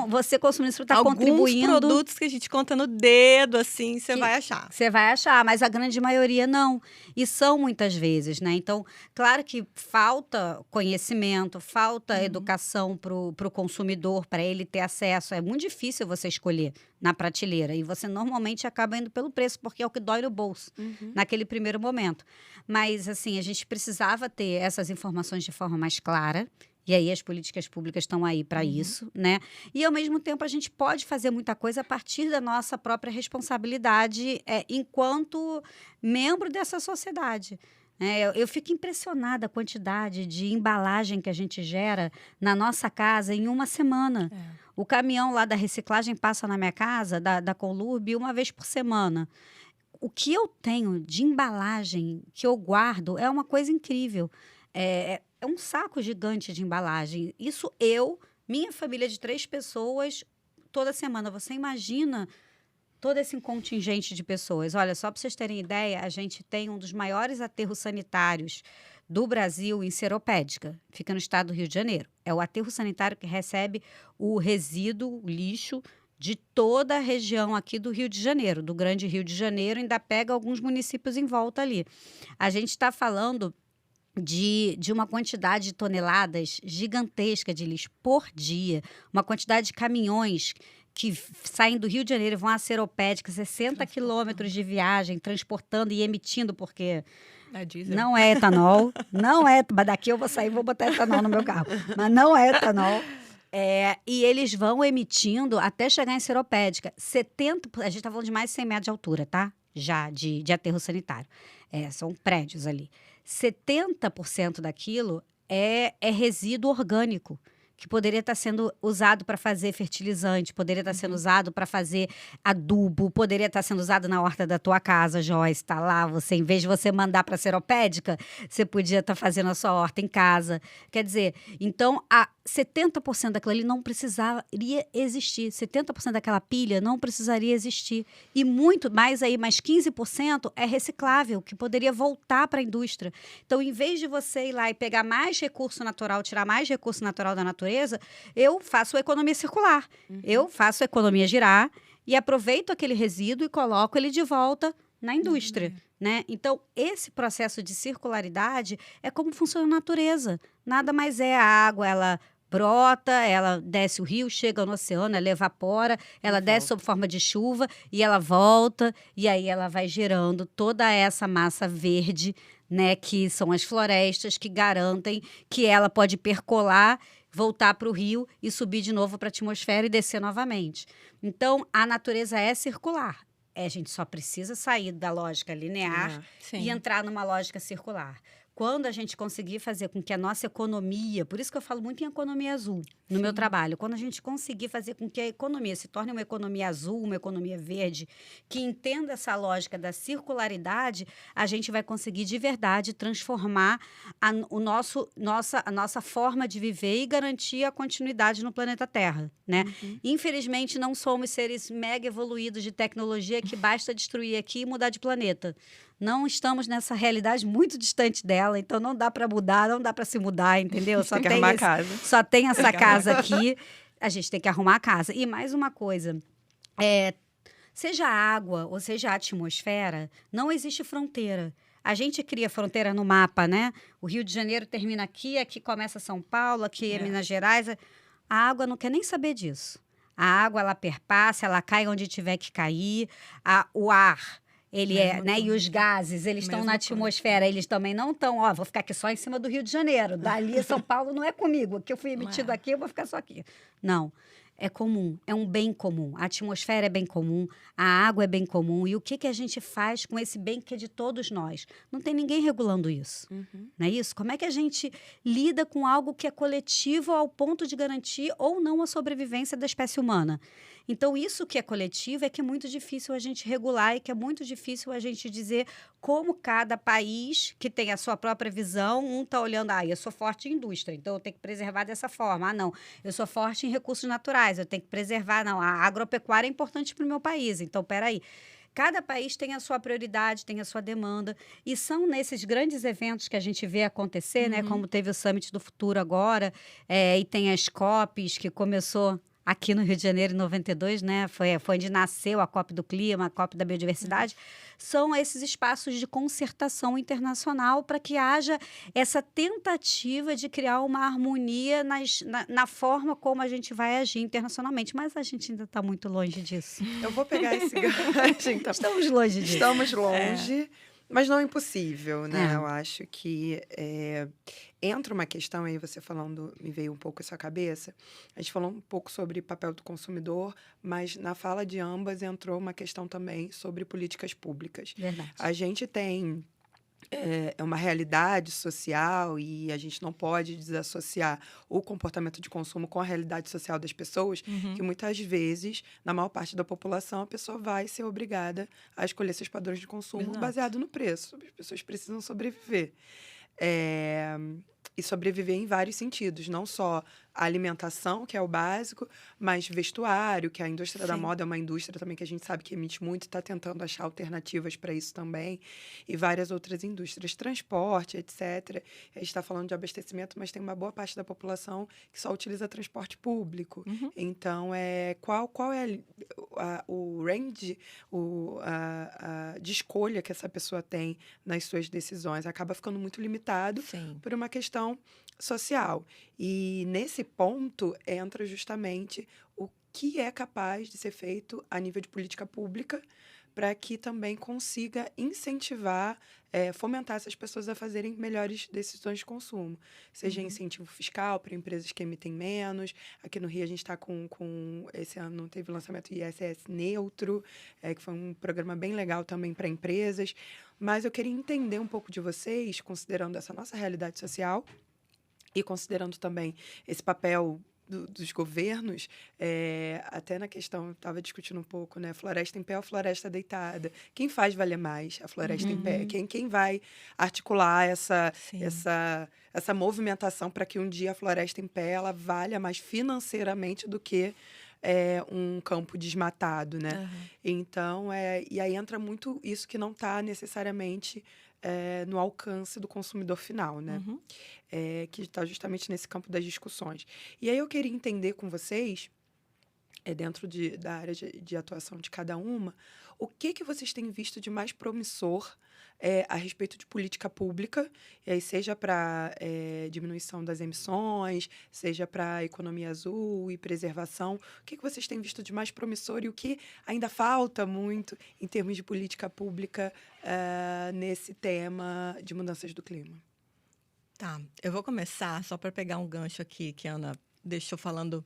Você consumindo isso está contribuindo. Alguns produtos que a gente conta no dedo, assim, você vai achar. Você vai achar, mas a grande maioria não. E são muitas vezes, né? Então, claro que falta conhecimento, falta educação para o consumidor, para ele ter acesso. É muito difícil você escolher na prateleira. E você normalmente acaba indo pelo preço, porque é o que dói no bolso, naquele primeiro momento. Mas, assim, a gente precisava ter essas informações de forma mais clara. E aí as políticas públicas estão aí para isso, né? E, ao mesmo tempo, a gente pode fazer muita coisa a partir da nossa própria responsabilidade enquanto membro dessa sociedade. Eu fico impressionada a quantidade de embalagem que a gente gera na nossa casa em uma semana. O caminhão lá da reciclagem passa na minha casa, da Conlurb, uma vez por semana. O que eu tenho de embalagem que eu guardo é uma coisa incrível. É um saco gigante de embalagem. Isso minha família de 3 pessoas, toda semana. Você imagina todo esse contingente de pessoas. Olha, só para vocês terem ideia, a gente tem um dos maiores aterros sanitários do Brasil em Seropédica. Fica no estado do Rio de Janeiro. É o aterro sanitário que recebe o resíduo, o lixo, de toda a região aqui do Rio de Janeiro, do Grande Rio de Janeiro, ainda pega alguns municípios em volta ali. A gente está falando de uma quantidade de toneladas gigantesca de lixo por dia, uma quantidade de caminhões que saem do Rio de Janeiro e vão a Seropédica, 60 quilômetros de viagem, transportando e emitindo, porque não é etanol, mas daqui eu vou sair e vou botar etanol no meu carro, mas não é etanol. E eles vão emitindo até chegar em Seropédica. A gente está falando de mais de 100 metros de altura, tá? Já de aterro sanitário. São prédios ali. 70% daquilo é resíduo orgânico, que poderia estar sendo usado para fazer fertilizante, poderia estar sendo usado para fazer adubo, poderia estar sendo usado na horta da tua casa, Joyce, tá lá, você, em vez de você mandar para a seropédica, você podia estar fazendo a sua horta em casa. Quer dizer, então, 70% daquilo ali não precisaria existir, 70% daquela pilha não precisaria existir, e muito mais aí, mais 15% é reciclável, que poderia voltar para a indústria. Então, em vez de você ir lá e pegar mais recurso natural, tirar mais recurso natural da natureza, eu faço a economia circular. Eu faço a economia girar e aproveito aquele resíduo e coloco ele de volta na indústria. Né? Então, esse processo de circularidade é como funciona a natureza. Nada mais é a água, ela brota, ela desce o rio, chega no oceano, ela evapora, ela desce sob forma de chuva e ela volta, e aí ela vai gerando toda essa massa verde, né, que são as florestas, que garantem que ela pode percolar, voltar para o rio e subir de novo para a atmosfera e descer novamente. Então, a natureza é circular. A gente só precisa sair da lógica linear e entrar numa lógica circular. Quando a gente conseguir fazer com que a nossa economia, por isso que eu falo muito em economia azul no meu trabalho, quando a gente conseguir fazer com que a economia se torne uma economia azul, uma economia verde, que entenda essa lógica da circularidade, a gente vai conseguir de verdade transformar a nossa forma de viver e garantir a continuidade no planeta Terra, né? Infelizmente, não somos seres mega evoluídos de tecnologia que basta destruir aqui e mudar de planeta. Não estamos nessa realidade muito distante dela, então não dá para mudar, não dá para se mudar, entendeu? Tem que arrumar a casa. Só tem essa casa aqui, a gente tem que arrumar a casa. E mais uma coisa, seja a água ou seja a atmosfera, não existe fronteira. A gente cria fronteira no mapa, né? O Rio de Janeiro termina aqui, aqui começa São Paulo, aqui é Minas Gerais. A água não quer nem saber disso. A água, ela perpassa, ela cai onde tiver que cair. O ar... né? E os gases, eles estão na atmosfera, eles também não estão, vou ficar aqui só em cima do Rio de Janeiro, dali São Paulo não é comigo, que eu fui emitido aqui, eu vou ficar só aqui. Não, é comum, é um bem comum, a atmosfera é bem comum, a água é bem comum, e o que a gente faz com esse bem que é de todos nós? Não tem ninguém regulando isso, não é isso? Como é que a gente lida com algo que é coletivo ao ponto de garantir ou não a sobrevivência da espécie humana? Então, isso que é coletivo é que é muito difícil a gente regular e que é muito difícil a gente dizer como cada país que tem a sua própria visão, um está olhando, eu sou forte em indústria, então eu tenho que preservar dessa forma. Não, eu sou forte em recursos naturais, eu tenho que preservar. Não, a agropecuária é importante para o meu país, então, peraí. Cada país tem a sua prioridade, tem a sua demanda, e são nesses grandes eventos que a gente vê acontecer, né? Como teve o Summit do Futuro agora, e tem as COPs, que começou aqui no Rio de Janeiro, em 92, né? Foi onde nasceu a COP do Clima, a COP da Biodiversidade. São esses espaços de concertação internacional para que haja essa tentativa de criar uma harmonia na forma como a gente vai agir internacionalmente. Mas a gente ainda está muito longe disso. Eu vou pegar esse gancho, então. Estamos longe disso. Estamos longe. Mas não é impossível, né? Eu acho que entra uma questão aí, você falando, me veio um pouco isso à cabeça. A gente falou um pouco sobre papel do consumidor, mas na fala de ambas entrou uma questão também sobre políticas públicas. Verdade. A gente tem uma realidade social e a gente não pode desassociar o comportamento de consumo com a realidade social das pessoas, que muitas vezes, na maior parte da população, a pessoa vai ser obrigada a escolher seus padrões de consumo baseado no preço. As pessoas precisam sobreviver. E sobreviver em vários sentidos, não só a alimentação, que é o básico, mas vestuário, que a indústria da moda é uma indústria também que a gente sabe que emite muito e está tentando achar alternativas para isso também, e várias outras indústrias, transporte, etc. A gente está falando de abastecimento, mas tem uma boa parte da população que só utiliza transporte público. Então, qual é o range de escolha que essa pessoa tem nas suas decisões? Acaba ficando muito limitado por uma questão social. E nesse ponto entra justamente o que é capaz de ser feito a nível de política pública para que também consiga incentivar, fomentar essas pessoas a fazerem melhores decisões de consumo. Seja incentivo fiscal para empresas que emitem menos. Aqui no Rio a gente está com esse ano teve o lançamento do ISS Neutro, que foi um programa bem legal também para empresas. Mas eu queria entender um pouco de vocês, considerando essa nossa realidade social, e considerando também esse papel dos governos, até na questão, eu estava discutindo um pouco, né? Floresta em pé ou floresta deitada? Quem faz valer mais a floresta em pé? Quem vai articular Sim. essa movimentação para que um dia a floresta em pé ela valha mais financeiramente do que um campo desmatado, né? Aham. Então, e aí entra muito isso que não está necessariamente no alcance do consumidor final, né? Uhum. Que está justamente nesse campo das discussões. E aí eu queria entender com vocês, dentro da área de atuação de cada uma, o que vocês têm visto de mais promissor a respeito de política pública, e aí seja para diminuição das emissões, seja para economia azul e preservação. O que vocês têm visto de mais promissor e o que ainda falta muito em termos de política pública nesse tema de mudanças do clima? Tá, eu vou começar só para pegar um gancho aqui que a Ana deixou falando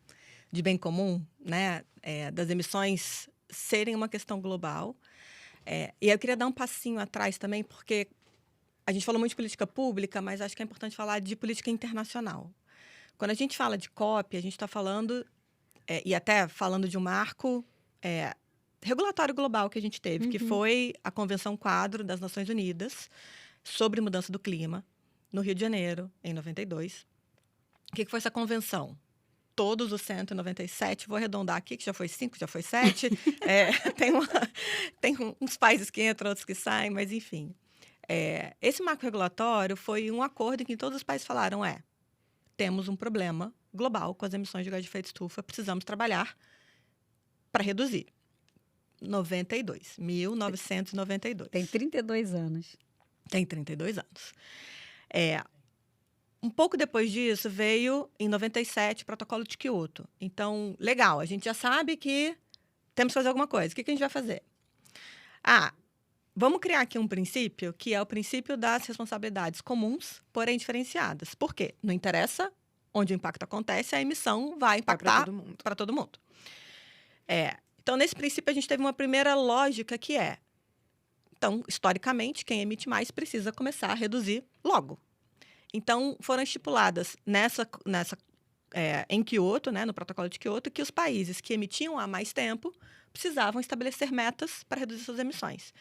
de bem comum, né? Das emissões serem uma questão global. E eu queria dar um passinho atrás também, porque a gente falou muito de política pública, mas acho que é importante falar de política internacional. Quando a gente fala de COP, a gente está falando, e até falando de um marco regulatório global que a gente teve, que foi a Convenção Quadro das Nações Unidas sobre Mudança do Clima, no Rio de Janeiro, em 92. O que foi essa convenção? Todos os 197, vou arredondar aqui, que já foi 5, já foi 7. Tem uns países que entram, outros que saem, mas enfim. Esse marco regulatório foi um acordo em que todos os países falaram, temos um problema global com as emissões de gás de efeito estufa, precisamos trabalhar para reduzir. 1992. Tem 32 anos. Tem 32 anos. Um pouco depois disso, veio, em 97, o Protocolo de Quioto. Então, legal, a gente já sabe que temos que fazer alguma coisa. O que a gente vai fazer? Vamos criar aqui um princípio, que é o princípio das responsabilidades comuns, porém diferenciadas. Por quê? Não interessa onde o impacto acontece, a emissão vai impactar para todo mundo. Então, nesse princípio, a gente teve uma primeira lógica que então, historicamente, quem emite mais precisa começar a reduzir logo. Então, foram estipuladas em Quioto, né, no Protocolo de Quioto, que os países que emitiam há mais tempo precisavam estabelecer metas para reduzir suas emissões.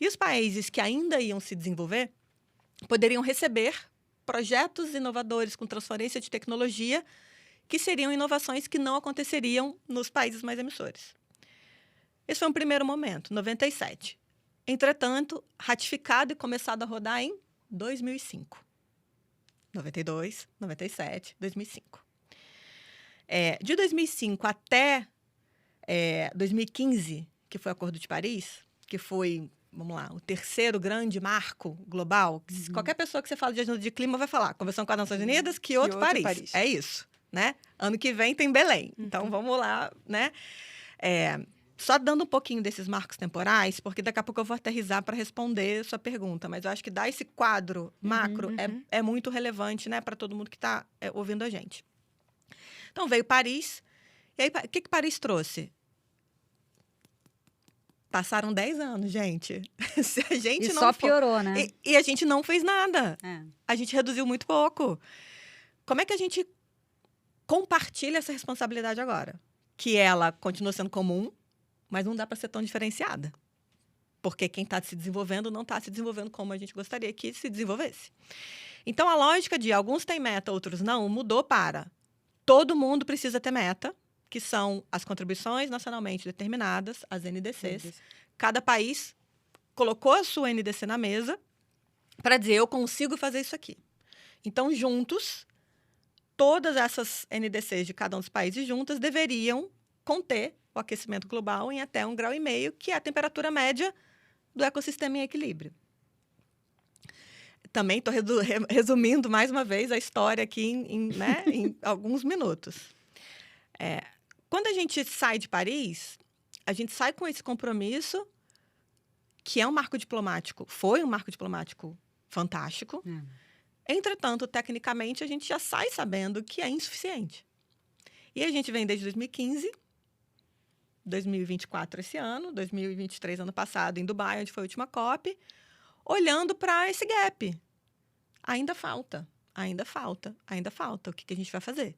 E os países que ainda iam se desenvolver poderiam receber projetos inovadores com transferência de tecnologia que seriam inovações que não aconteceriam nos países mais emissores. Esse foi um primeiro momento, 97. Entretanto, ratificado e começado a rodar em 2005. 92, 97, 2005. De 2005 até 2015, que foi o Acordo de Paris, que foi, vamos lá, o terceiro grande marco global. Qualquer pessoa que você fala de agenda de clima vai falar Convenção com as Nações Unidas, Quioto, Paris. É isso, né? Ano que vem tem Belém. Então, vamos lá, né? Só dando um pouquinho desses marcos temporais, porque daqui a pouco eu vou aterrissar para responder sua pergunta, mas eu acho que dar esse quadro macro é muito relevante, né, para todo mundo que está ouvindo a gente. Então, veio Paris, e aí o que Paris trouxe? Passaram 10 anos, gente. Se a gente não só piorou, né? E a gente não fez nada. A gente reduziu muito pouco. Como é que a gente compartilha essa responsabilidade agora? Que ela continua sendo comum, mas não dá para ser tão diferenciada. Porque quem está se desenvolvendo não está se desenvolvendo como a gente gostaria que se desenvolvesse. Então, a lógica de alguns têm meta, outros não, mudou para todo mundo precisa ter meta, que são as contribuições nacionalmente determinadas, as NDCs. Cada país colocou a sua NDC na mesa para dizer, eu consigo fazer isso aqui. Então, juntos, todas essas NDCs de cada um dos países juntas deveriam conter o aquecimento global em até 1,5 grau, que é a temperatura média do ecossistema em equilíbrio. Também estou resumindo mais uma vez a história aqui em alguns minutos. Quando a gente sai de Paris, a gente sai com esse compromisso, que é um marco diplomático, foi um marco diplomático fantástico. Entretanto, tecnicamente, a gente já sai sabendo que é insuficiente. E a gente vem desde 2015, 2024 esse ano, 2023 ano passado, em Dubai, onde foi a última COP, olhando para esse gap. Ainda falta. ainda falta. O que a gente vai fazer?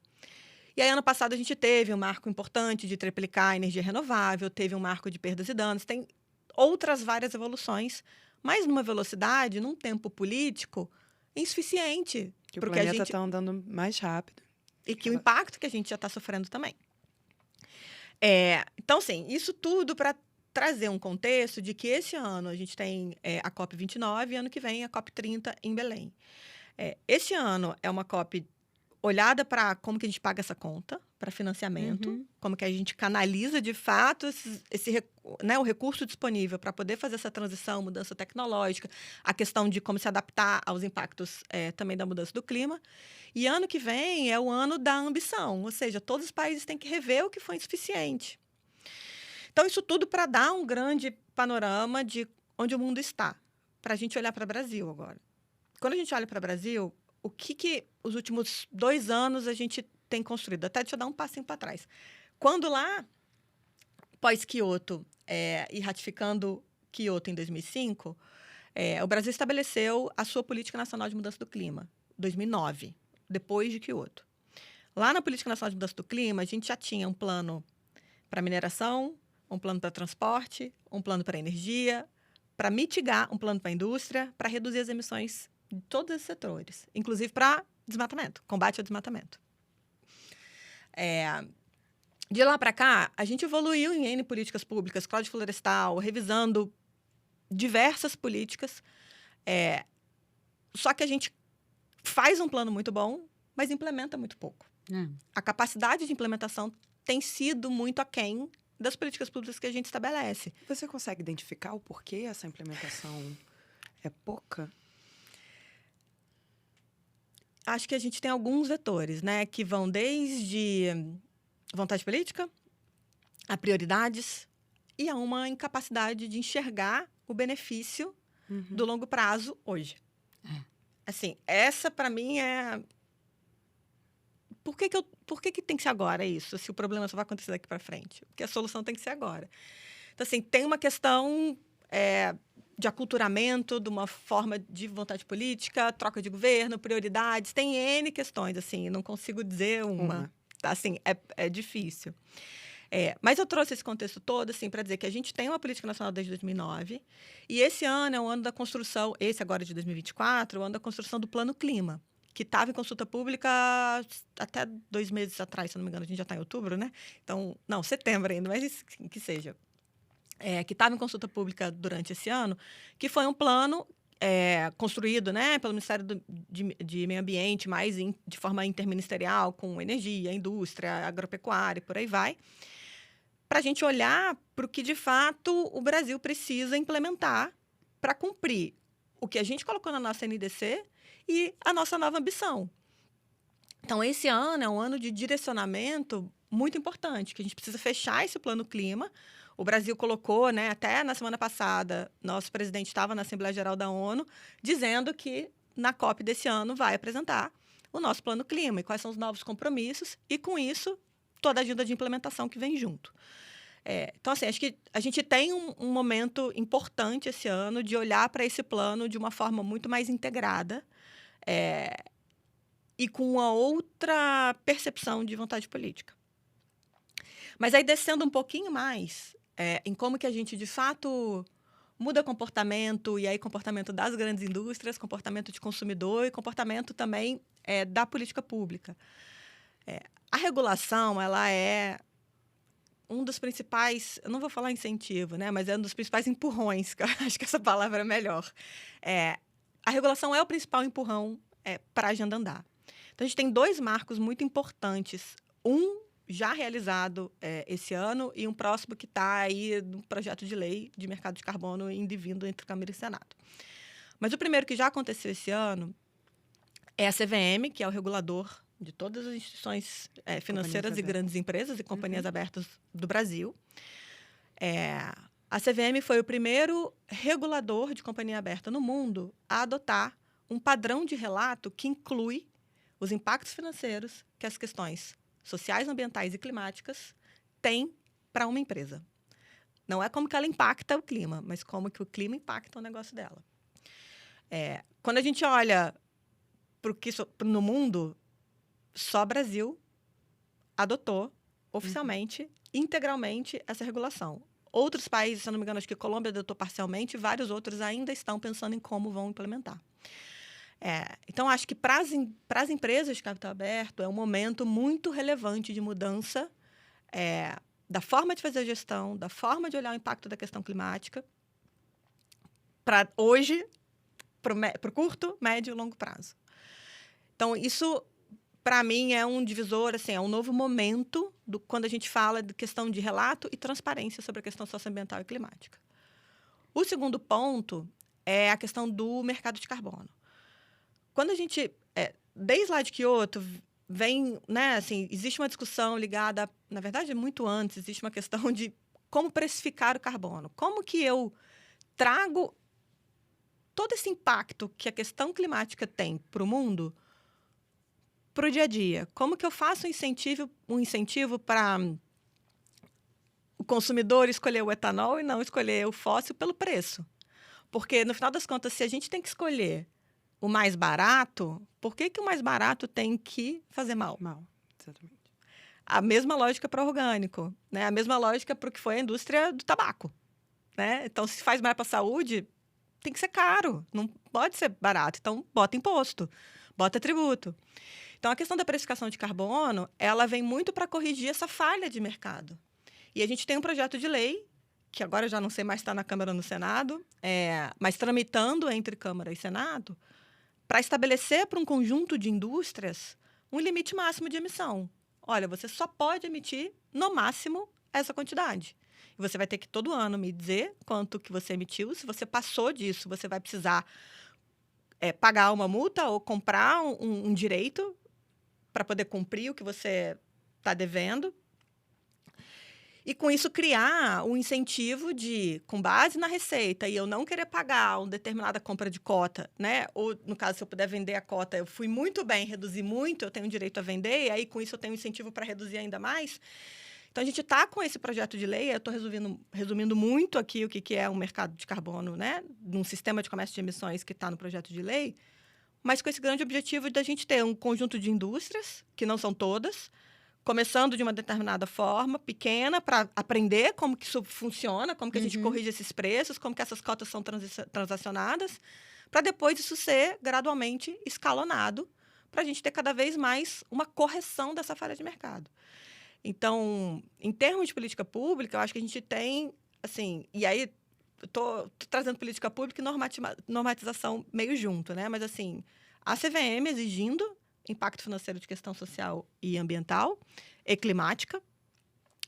E aí, ano passado, a gente teve um marco importante de triplicar a energia renovável, teve um marco de perdas e danos, tem outras várias evoluções, mas numa velocidade, num tempo político, insuficiente. Que o porque a planeta gente está andando mais rápido. E que o impacto que a gente já está sofrendo também. Então, assim, isso tudo para trazer um contexto de que esse ano a gente tem a COP29 e ano que vem a COP30 em Belém. Esse ano é uma COP olhada para como que a gente paga essa conta para financiamento, como que a gente canaliza de fato o recurso disponível para poder fazer essa transição, mudança tecnológica, a questão de como se adaptar aos impactos também da mudança do clima. E ano que vem é o ano da ambição, ou seja, todos os países têm que rever o que foi insuficiente. Então, isso tudo para dar um grande panorama de onde o mundo está, para a gente olhar para o Brasil agora. Quando a gente olha para o Brasil, o que os últimos 2 anos a gente tem construído? Até deixa eu dar um passinho para trás. Quando lá, pós-Kyoto, e ratificando Kyoto em 2005, o Brasil estabeleceu a sua Política Nacional de Mudança do Clima, 2009, depois de Kyoto. Lá na Política Nacional de Mudança do Clima, a gente já tinha um plano para mineração, um plano para transporte, um plano para energia, para mitigar, um plano para a indústria, para reduzir as emissões de todos esses setores, inclusive para desmatamento, combate ao desmatamento. De lá para cá, a gente evoluiu em N políticas públicas, Código Florestal, revisando diversas políticas, só que a gente faz um plano muito bom, mas implementa muito pouco. A capacidade de implementação tem sido muito aquém das políticas públicas que a gente estabelece. Você consegue identificar o porquê essa implementação é pouca? Acho que a gente tem alguns vetores, né, que vão desde vontade política, a prioridades e a uma incapacidade de enxergar o benefício do longo prazo hoje. Assim, essa para mim é... Por que tem que ser agora isso, se o problema só vai acontecer daqui para frente? Porque a solução tem que ser agora. Então, assim, tem uma questão de aculturamento, de uma forma de vontade política, troca de governo, prioridades, tem N questões, assim, não consigo dizer uma. Assim, é difícil. Mas eu trouxe esse contexto todo, assim, para dizer que a gente tem uma política nacional desde 2009, e esse ano é o ano da construção, esse agora de 2024, o ano da construção do Plano Clima, que estava em consulta pública até 2 meses atrás, se não me engano, a gente já está em outubro, né? Então, não, setembro ainda, mas que seja. Que estava em consulta pública durante esse ano, que foi um plano construído, né, pelo Ministério de Meio Ambiente, mais de forma interministerial, com energia, indústria, agropecuária e por aí vai, para a gente olhar para o que, de fato, o Brasil precisa implementar para cumprir o que a gente colocou na nossa NDC e a nossa nova ambição. Então, esse ano é um ano de direcionamento muito importante, que a gente precisa fechar esse plano clima. O Brasil colocou, né, até na semana passada, nosso presidente estava na Assembleia Geral da ONU, dizendo que na COP desse ano vai apresentar o nosso plano clima e quais são os novos compromissos, e com isso, toda a agenda de implementação que vem junto. Então, assim, acho que a gente tem um momento importante esse ano de olhar para esse plano de uma forma muito mais integrada e com uma outra percepção de vontade política. Mas aí, descendo um pouquinho mais em como que a gente, de fato, muda comportamento, e aí comportamento das grandes indústrias, comportamento de consumidor e comportamento também da política pública. A regulação, ela é um dos principais, eu não vou falar incentivo, né, mas é um dos principais empurrões, que eu acho que essa palavra é melhor. A regulação é o principal empurrão para a agenda andar. Então, a gente tem 2 marcos muito importantes. Um já realizado esse ano e um próximo que está aí no projeto de lei de mercado de carbono indo e vindo entre Câmara e Senado. Mas o primeiro que já aconteceu esse ano é a CVM, que é o regulador de todas as instituições financeiras e grandes empresas e companhias abertas do Brasil. A CVM foi o primeiro regulador de companhia aberta no mundo a adotar um padrão de relato que inclui os impactos financeiros que as questões sociais, ambientais e climáticas têm para uma empresa. Não é como que ela impacta o clima, mas como que o clima impacta o negócio dela. Quando a gente olha no mundo, só Brasil adotou oficialmente, integralmente, essa regulação. Outros países, se eu não me engano, acho que a Colômbia adotou parcialmente, vários outros ainda estão pensando em como vão implementar. Então, acho que para as empresas de capital aberto é um momento muito relevante de mudança da forma de fazer a gestão, da forma de olhar o impacto da questão climática, para hoje, para o curto, médio e longo prazo. Então, isso, para mim, é um divisor, assim, é um novo momento quando a gente fala de questão de relato e transparência sobre a questão socioambiental e climática. O segundo ponto é a questão do mercado de carbono. Quando a gente, desde lá de Kyoto, vem, né, assim, existe uma discussão ligada, na verdade, muito antes, existe uma questão de como precificar o carbono. Como que eu trago todo esse impacto que a questão climática tem para o mundo para o dia a dia? Como que eu faço um incentivo para o consumidor escolher o etanol e não escolher o fóssil pelo preço? Porque, no final das contas, se a gente tem que escolher o mais barato, por que o mais barato tem que fazer mal? Mal, exatamente. A mesma lógica para o orgânico, né? A mesma lógica para o que foi a indústria do tabaco, né? Então, se faz mal para a saúde, tem que ser caro, não pode ser barato. Então, bota imposto, bota tributo. Então, a questão da precificação de carbono, ela vem muito para corrigir essa falha de mercado. E a gente tem um projeto de lei, que agora eu já não sei mais se está na Câmara ou no Senado, mas tramitando entre Câmara e Senado, para estabelecer para um conjunto de indústrias um limite máximo de emissão. Olha, você só pode emitir, no máximo, essa quantidade. E você vai ter que, todo ano, me dizer quanto que você emitiu. Se você passou disso, você vai precisar pagar uma multa ou comprar um direito para poder cumprir o que você está devendo. E, com isso, criar um incentivo de, com base na receita, e eu não querer pagar uma determinada compra de cota, né? Ou, no caso, se eu puder vender a cota, eu fui muito bem, reduzi muito, eu tenho direito a vender, e aí, com isso, eu tenho um incentivo para reduzir ainda mais. Então, a gente está com esse projeto de lei, eu estou resumindo muito aqui o que é um mercado de carbono, né? Num sistema de comércio de emissões que está no projeto de lei, mas com esse grande objetivo de a gente ter um conjunto de indústrias, que não são todas, começando de uma determinada forma, pequena, para aprender como que isso funciona, como que a gente corrige esses preços, como que essas cotas são transacionadas, para depois isso ser gradualmente escalonado, para a gente ter cada vez mais uma correção dessa falha de mercado. Então, em termos de política pública, eu acho que a gente tem, assim, e aí estou trazendo política pública e normatização meio junto, né? Mas, assim, a CVM exigindo impacto financeiro de questão social e ambiental e climática,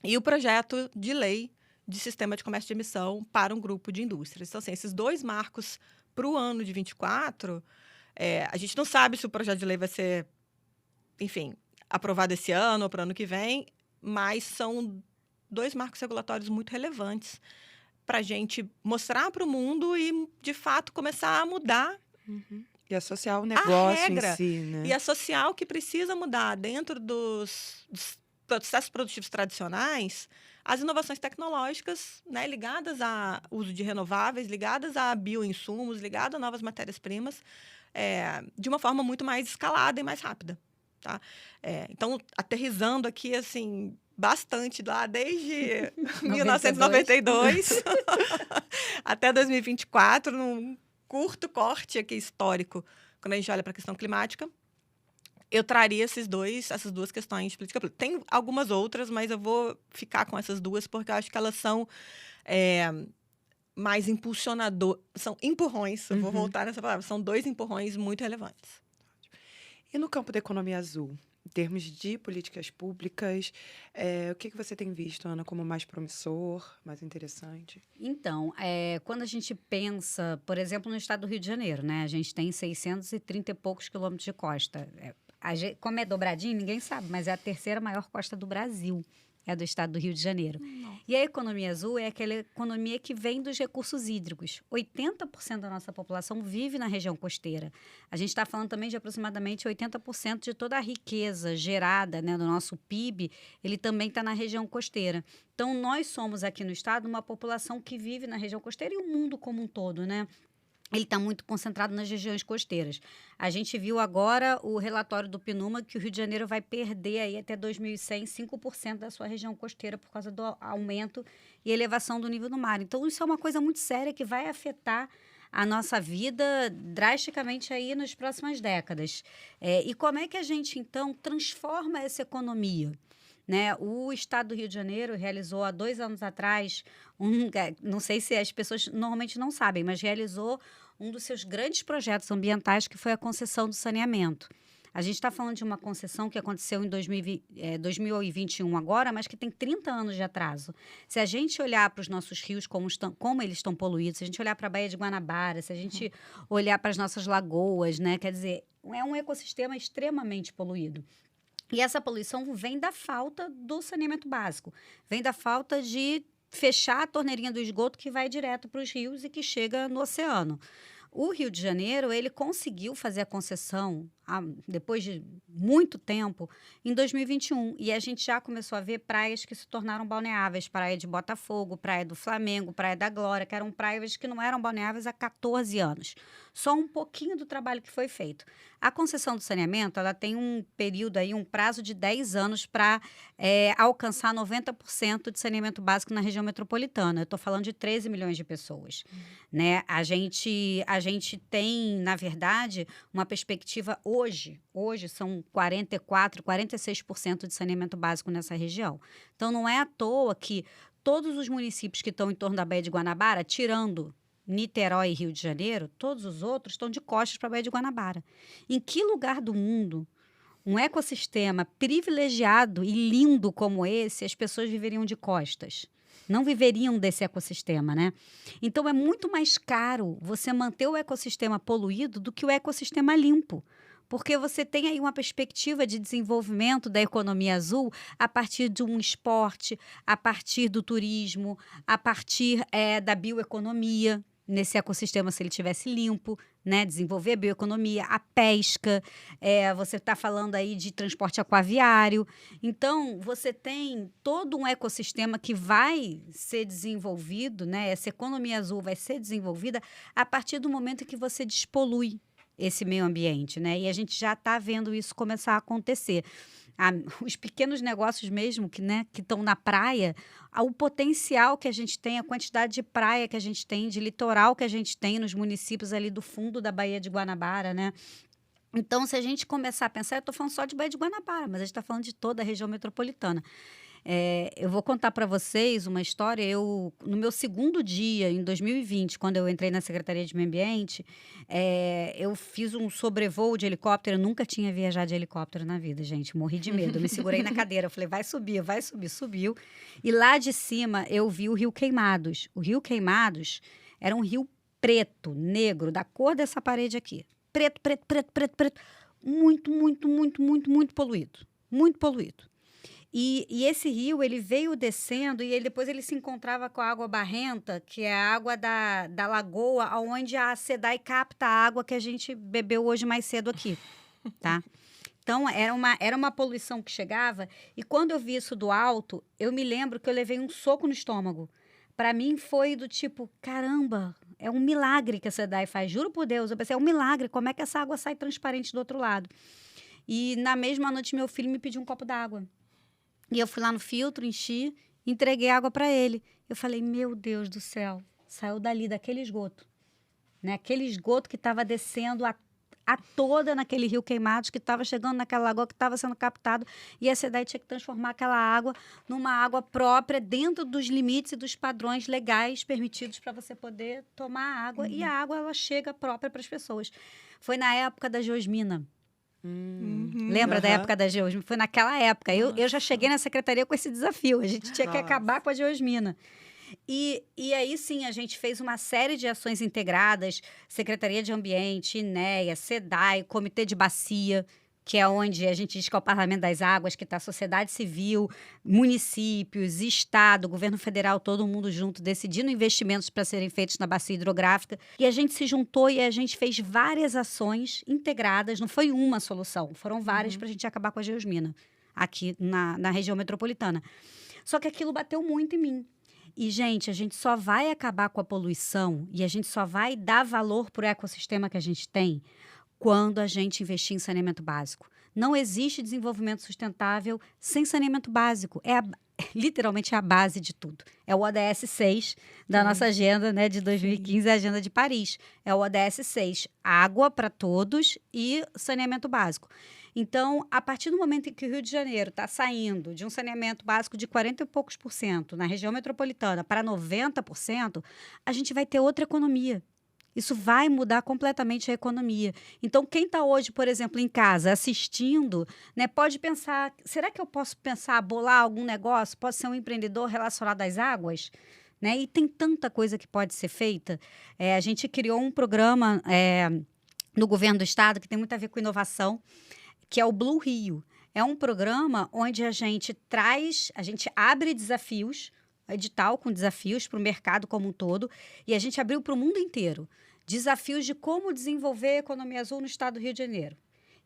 e o projeto de lei de sistema de comércio de emissão para um grupo de indústrias. Então, assim, esses dois marcos para o ano de 24, a gente não sabe se o projeto de lei vai ser, enfim, aprovado esse ano ou para o ano que vem, mas são dois marcos regulatórios muito relevantes para a gente mostrar para o mundo e, de fato, começar a mudar E associar o negócio regra em si, né? e associar o que precisa mudar dentro dos processos produtivos tradicionais, as inovações tecnológicas, né, ligadas ao uso de renováveis, ligadas a bioinsumos, ligadas a novas matérias-primas, de uma forma muito mais escalada e mais rápida. Tá? Então, aterrissando aqui, assim, bastante lá desde 1992 até 2024, num curto corte aqui histórico, quando a gente olha para a questão climática, eu traria essas duas questões de política pública. Tem algumas outras, mas eu vou ficar com essas duas, porque eu acho que elas são mais são empurrões, eu vou voltar nessa palavra, são dois empurrões muito relevantes. E no campo da economia azul, em termos de políticas públicas, o que você tem visto, Ana, como mais promissor, mais interessante? Então, quando a gente pensa, por exemplo, no estado do Rio de Janeiro, né? A gente tem 630 e poucos quilômetros de costa. Como é dobradinho, ninguém sabe, mas é a terceira maior costa do Brasil. É do estado do Rio de Janeiro. Nossa. E a economia azul é aquela economia que vem dos recursos hídricos. 80% da nossa população vive na região costeira. A gente está falando também de aproximadamente 80% de toda a riqueza gerada, né, do nosso PIB, ele também está na região costeira. Então, nós somos aqui no estado uma população que vive na região costeira e o mundo como um todo, né? ele está muito concentrado nas regiões costeiras. A gente viu agora o relatório do PNUMA que o Rio de Janeiro vai perder aí até 2100 5% da sua região costeira por causa do aumento e elevação do nível do mar. Então, isso é uma coisa muito séria que vai afetar a nossa vida drasticamente aí nas próximas décadas. E como é que a gente, então, transforma essa economia? Né? O Estado do Rio de Janeiro realizou há 2 anos atrás, não sei se as pessoas normalmente não sabem, mas realizou um dos seus grandes projetos ambientais, que foi a concessão do saneamento. A gente está falando de uma concessão que aconteceu em 2021 agora, mas que tem 30 anos de atraso. Se a gente olhar para os nossos rios, como eles estão poluídos, se a gente olhar para a Baía de Guanabara, se a gente olhar para as nossas lagoas, né? Quer dizer, é um ecossistema extremamente poluído. E essa poluição vem da falta do saneamento básico, vem da falta de fechar a torneirinha do esgoto que vai direto para os rios e que chega no oceano. O Rio de Janeiro, ele conseguiu fazer a concessão, depois de muito tempo, em 2021. E a gente já começou a ver praias que se tornaram balneáveis. Praia de Botafogo, Praia do Flamengo, Praia da Glória, que eram praias que não eram balneáveis há 14 anos. Só um pouquinho do trabalho que foi feito. A concessão do saneamento, ela tem um período aí, um prazo de 10 anos para alcançar 90% de saneamento básico na região metropolitana. Eu estou falando de 13 milhões de pessoas. Né? A gente tem, na verdade, uma perspectiva hoje são 44%, 46% de saneamento básico nessa região. Então, não é à toa que todos os municípios que estão em torno da Baía de Guanabara, tirando Niterói e Rio de Janeiro, todos os outros estão de costas para a Baía de Guanabara. Em que lugar do mundo um ecossistema privilegiado e lindo como esse, as pessoas viveriam de costas? Não viveriam desse ecossistema, né? Então, é muito mais caro você manter o ecossistema poluído do que o ecossistema limpo. Porque você tem aí uma perspectiva de desenvolvimento da economia azul a partir de um esporte, a partir do turismo, a partir da bioeconomia, nesse ecossistema, se ele tivesse limpo, né? Desenvolver a bioeconomia, a pesca, você está falando aí de transporte aquaviário. Então, você tem todo um ecossistema que vai ser desenvolvido, né? Essa economia azul vai ser desenvolvida a partir do momento em que você despolui esse meio ambiente, né? E a gente já está vendo isso começar a acontecer. Os pequenos negócios mesmo que estão na praia, o potencial que a gente tem, a quantidade de praia que a gente tem, de litoral que a gente tem nos municípios ali do fundo da Baía de Guanabara, né? Então, se a gente começar a pensar, eu estou falando só de Baía de Guanabara, mas a gente está falando de toda a região metropolitana. Eu vou contar para vocês uma história. No meu segundo dia, em 2020, quando eu entrei na Secretaria de Meio Ambiente, eu fiz um sobrevoo de helicóptero. Eu nunca tinha viajado de helicóptero na vida, gente. Morri de medo. Eu me segurei na cadeira. Eu falei, vai subir, vai subir. Subiu. E lá de cima, eu vi o Rio Queimados. O Rio Queimados era um rio preto, negro, da cor dessa parede aqui. Preto, preto, preto, preto, preto. Muito, muito, muito, muito, muito poluído. Muito poluído. E esse rio, ele veio descendo e depois ele se encontrava com a água barrenta, que é a água da lagoa, onde a SEDAI capta a água que a gente bebeu hoje mais cedo aqui, tá? Então, era uma poluição que chegava, e quando eu vi isso do alto, eu me lembro que eu levei um soco no estômago. Para mim, foi do tipo, caramba, é um milagre que a SEDAI faz, juro por Deus. Eu pensei, é um milagre, como é que essa água sai transparente do outro lado? E na mesma noite, meu filho me pediu um copo d'água. E eu fui lá no filtro, enchi, entreguei água para ele. Eu falei, meu Deus do céu, saiu dali, daquele esgoto. Né? Aquele esgoto que estava descendo a toda naquele Rio Queimados, que estava chegando naquela lagoa, que estava sendo captado. E a SEDAI tinha que transformar aquela água numa água própria, dentro dos limites e dos padrões legais permitidos para você poder tomar a água. E a água, ela chega própria para as pessoas. Foi na época da geosmina. Lembra da época da geosmina? Foi naquela época. Eu já cheguei na secretaria com esse desafio. A gente tinha que acabar com a geosmina. E aí, sim, a gente fez uma série de ações integradas. Secretaria de Ambiente, INEA, SEDAI, Comitê de Bacia, que é onde a gente diz que é o Parlamento das Águas, que está a sociedade civil, municípios, Estado, governo federal, todo mundo junto, decidindo investimentos para serem feitos na bacia hidrográfica. E a gente se juntou e a gente fez várias ações integradas, não foi uma solução, foram várias para a gente acabar com a geosmina, aqui na região metropolitana. Só que aquilo bateu muito em mim. E, gente, a gente só vai acabar com a poluição e a gente só vai dar valor para o ecossistema que a gente tem quando a gente investir em saneamento básico. Não existe desenvolvimento sustentável sem saneamento básico. Literalmente é a base de tudo. É o ODS 6 da nossa agenda, né, de 2015, a agenda de Paris. É o ODS 6, água para todos e saneamento básico. Então, a partir do momento em que o Rio de Janeiro está saindo de um saneamento básico de 40 e poucos por cento na região metropolitana para 90%, a gente vai ter outra economia. Isso vai mudar completamente a economia. Então, quem está hoje, por exemplo, em casa assistindo, né, pode pensar, será que eu posso pensar, bolar algum negócio? Posso ser um empreendedor relacionado às águas? Né? E tem tanta coisa que pode ser feita. A gente criou um programa no governo do estado que tem muito a ver com inovação, que é o Blue Rio. É um programa onde a gente abre desafios, edital com desafios para o mercado como um todo, e a gente abriu para o mundo inteiro. Desafios de como desenvolver a economia azul no estado do Rio de Janeiro.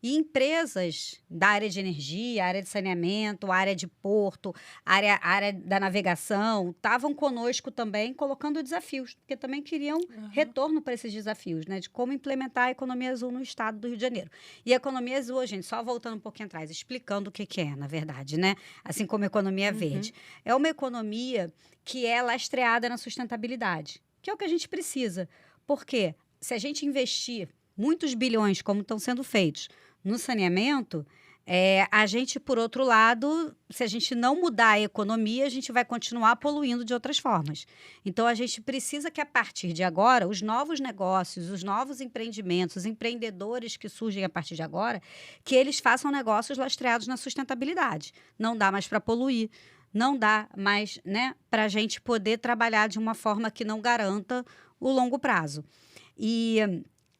E empresas da área de energia, área de saneamento, área de porto, área da navegação, estavam conosco também colocando desafios, porque também queriam retorno para esses desafios, né, de como implementar a economia azul no estado do Rio de Janeiro. E a economia azul, gente, só voltando um pouquinho atrás, explicando o que é, na verdade, né? Assim como a economia verde. É uma economia que é lastreada na sustentabilidade, que é o que a gente precisa. Porque se a gente investir muitos bilhões, como estão sendo feitos, no saneamento, a gente, por outro lado, se a gente não mudar a economia, a gente vai continuar poluindo de outras formas. Então, a gente precisa que, a partir de agora, os novos negócios, os novos empreendimentos, os empreendedores que surgem a partir de agora, que eles façam negócios lastreados na sustentabilidade. Não dá mais para poluir. Não dá mais, né, para a gente poder trabalhar de uma forma que não garanta o longo prazo. E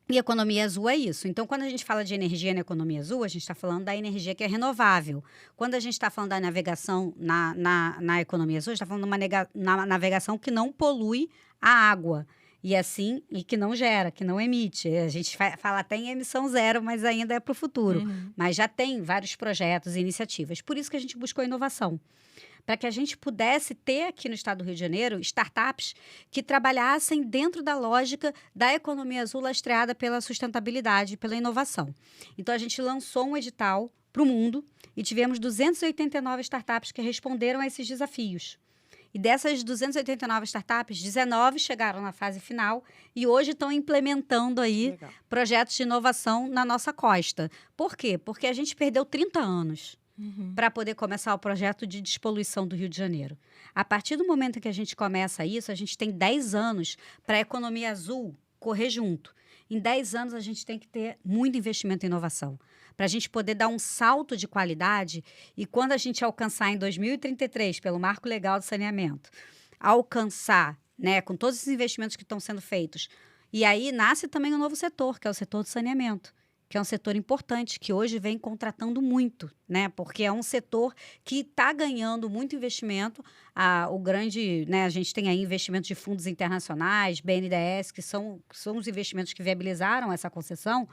economia azul é isso. Então, quando a gente fala de energia na economia azul, a gente está falando da energia que é renovável. Quando a gente está falando da navegação na economia azul, a gente está falando de uma navegação que não polui a água. E que não gera, que não emite. A gente fala até em emissão zero, mas ainda é para o futuro. Mas já tem vários projetos e iniciativas. Por isso que a gente buscou inovação. Para que a gente pudesse ter aqui no estado do Rio de Janeiro startups que trabalhassem dentro da lógica da economia azul lastreada pela sustentabilidade, pela inovação. Então, a gente lançou um edital para o mundo e tivemos 289 startups que responderam a esses desafios. E dessas 289 startups, 19 chegaram na fase final e hoje estão implementando aí projetos de inovação na nossa costa. Por quê? Porque a gente perdeu 30 anos. Para poder começar o projeto de despoluição do Rio de Janeiro. A partir do momento em que a gente começa isso, a gente tem 10 anos para a economia azul correr junto. Em 10 anos, a gente tem que ter muito investimento em inovação, para a gente poder dar um salto de qualidade e quando a gente alcançar em 2033, pelo Marco Legal do Saneamento, alcançar, né, com todos os investimentos que estão sendo feitos, e aí nasce também um novo setor, que é o setor do saneamento, que é um setor importante, que hoje vem contratando muito, né? Porque é um setor que está ganhando muito investimento. A gente tem aí investimentos de fundos internacionais, BNDES, que são os investimentos que viabilizaram essa concessão.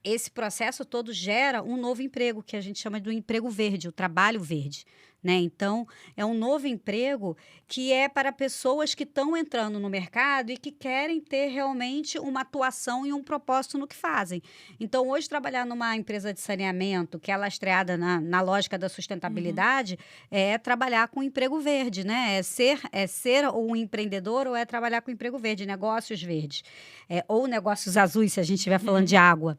Esse processo todo gera um novo emprego, que a gente chama do emprego verde, o trabalho verde. Né? Então, é um novo emprego que é para pessoas que estão entrando no mercado e que querem ter realmente uma atuação e um propósito no que fazem. Então, hoje, trabalhar numa empresa de saneamento que é lastreada na lógica da sustentabilidade é trabalhar com emprego verde, né? É ser um empreendedor ou é trabalhar com emprego verde, negócios verdes. Ou negócios azuis, se a gente estiver falando de água.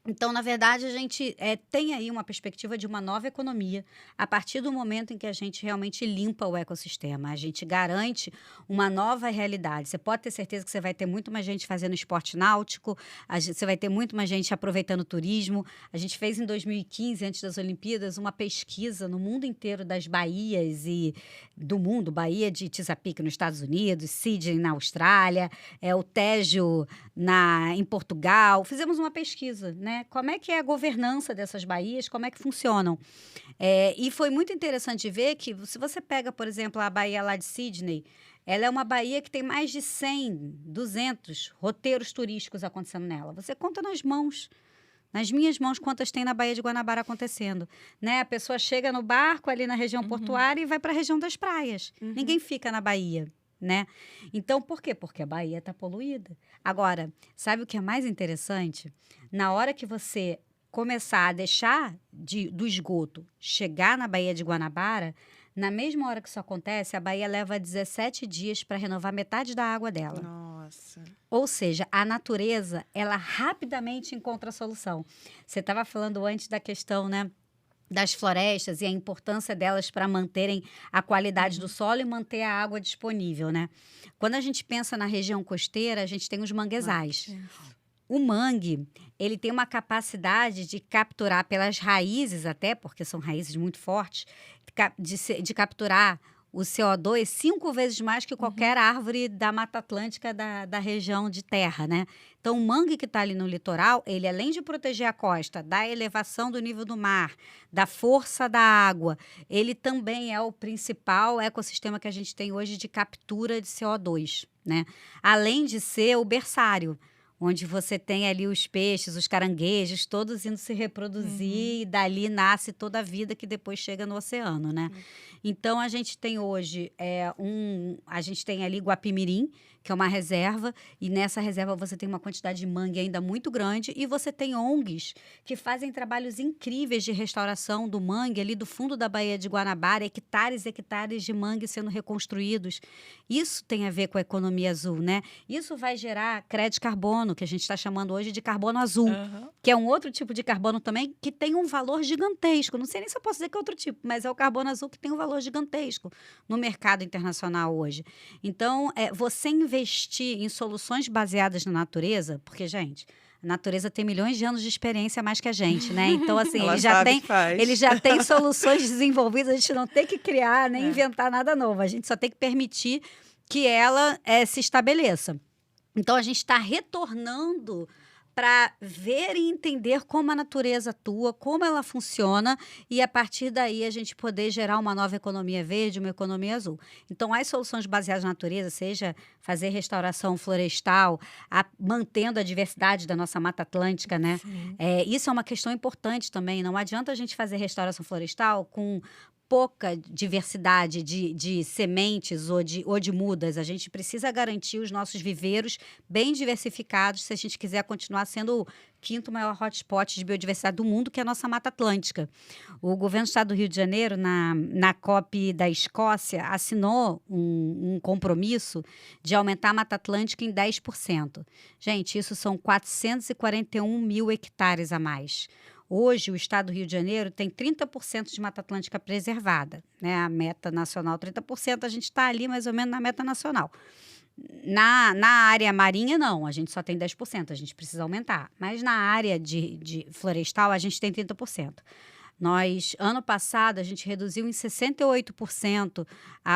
Então, na verdade, a gente tem aí uma perspectiva de uma nova economia a partir do momento em que a gente realmente limpa o ecossistema. A gente garante uma nova realidade. Você pode ter certeza que você vai ter muito mais gente fazendo esporte náutico, você vai ter muito mais gente aproveitando o turismo. A gente fez em 2015, antes das Olimpíadas, uma pesquisa no mundo inteiro das baías e do mundo. Baía de Chesapeake nos Estados Unidos, Sydney na Austrália, o Tejo em Portugal. Fizemos uma pesquisa, né? Como é que é a governança dessas baías, como é que funcionam. E foi muito interessante ver que, se você pega, por exemplo, a baía lá de Sydney, ela é uma baía que tem mais de 100, 200 roteiros turísticos acontecendo nela. Você conta nas mãos, Nas minhas mãos, quantas tem na Baía de Guanabara acontecendo, né? A pessoa chega no barco ali na região portuária e vai para a região das praias. Ninguém fica na Baía, né? Então, por quê? Porque a Baía está poluída. Agora, sabe o que é mais interessante? Na hora que você começar a deixar do esgoto chegar na Baía de Guanabara, na mesma hora que isso acontece, a Baía leva 17 dias para renovar metade da água dela. Nossa. Ou seja, a natureza, ela rapidamente encontra a solução. Você estava falando antes da questão, né, das florestas e a importância delas para manterem a qualidade do solo e manter a água disponível, né? Quando a gente pensa na região costeira, a gente tem os manguezais. O mangue, ele tem uma capacidade de capturar pelas raízes até, porque são raízes muito fortes, de capturar o CO2 5 vezes mais que qualquer árvore da Mata Atlântica da região de terra, né? Então, o mangue que está ali no litoral, ele além de proteger a costa da elevação do nível do mar, da força da água, ele também é o principal ecossistema que a gente tem hoje de captura de CO2, né? Além de ser o berçário, onde você tem ali os peixes, os caranguejos, todos indo se reproduzir e dali nasce toda a vida que depois chega no oceano, né? Então, a gente tem hoje, a gente tem ali Guapimirim, que é uma reserva, e nessa reserva você tem uma quantidade de mangue ainda muito grande, e você tem ONGs que fazem trabalhos incríveis de restauração do mangue ali do fundo da Baía de Guanabara, hectares e hectares de mangue sendo reconstruídos. Isso tem a ver com a economia azul, né? Isso vai gerar crédito de carbono, que a gente está chamando hoje de carbono azul, que é um outro tipo de carbono também que tem um valor gigantesco. Não sei nem se eu posso dizer que é outro tipo, mas é o carbono azul que tem um valor gigantesco no mercado internacional hoje. Então, você investir em soluções baseadas na natureza, porque, gente, a natureza tem milhões de anos de experiência a mais que a gente, né? Então, assim, ele já tem soluções desenvolvidas, a gente não tem que criar nem inventar nada novo, a gente só tem que permitir que ela se estabeleça. Então, a gente está retornando para ver e entender como a natureza atua, como ela funciona, e a partir daí a gente poder gerar uma nova economia verde, uma economia azul. Então, as soluções baseadas na natureza, seja fazer restauração florestal, mantendo a diversidade da nossa Mata Atlântica, né? Isso é uma questão importante também. Não adianta a gente fazer restauração florestal com pouca diversidade de sementes ou de mudas. A gente precisa garantir os nossos viveiros bem diversificados se a gente quiser continuar sendo o quinto maior hotspot de biodiversidade do mundo, que é a nossa Mata Atlântica. O governo do estado do Rio de Janeiro, na COP da Escócia, assinou um compromisso de aumentar a Mata Atlântica em 10%. Gente, isso são 441 mil hectares a mais. Hoje, o estado do Rio de Janeiro tem 30% de Mata Atlântica preservada, né? A meta nacional, 30%, a gente está ali mais ou menos na meta nacional. Na área marinha, não, a gente só tem 10%, a gente precisa aumentar. Mas na área de florestal, a gente tem 30%. Ano passado, a gente reduziu em 68%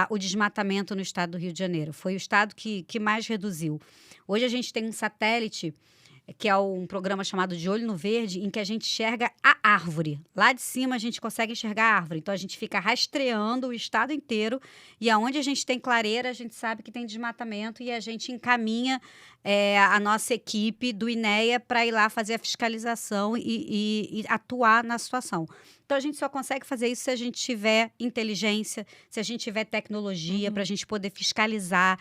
o desmatamento no estado do Rio de Janeiro. Foi o estado que mais reduziu. Hoje, a gente tem um satélite que é um programa chamado De Olho no Verde, em que a gente enxerga a árvore. Lá de cima a gente consegue enxergar a árvore. Então a gente fica rastreando o estado inteiro e aonde a gente tem clareira, a gente sabe que tem desmatamento e a gente encaminha a nossa equipe do INEA para ir lá fazer a fiscalização e atuar na situação. Então a gente só consegue fazer isso se a gente tiver inteligência, se a gente tiver tecnologia para a gente poder fiscalizar.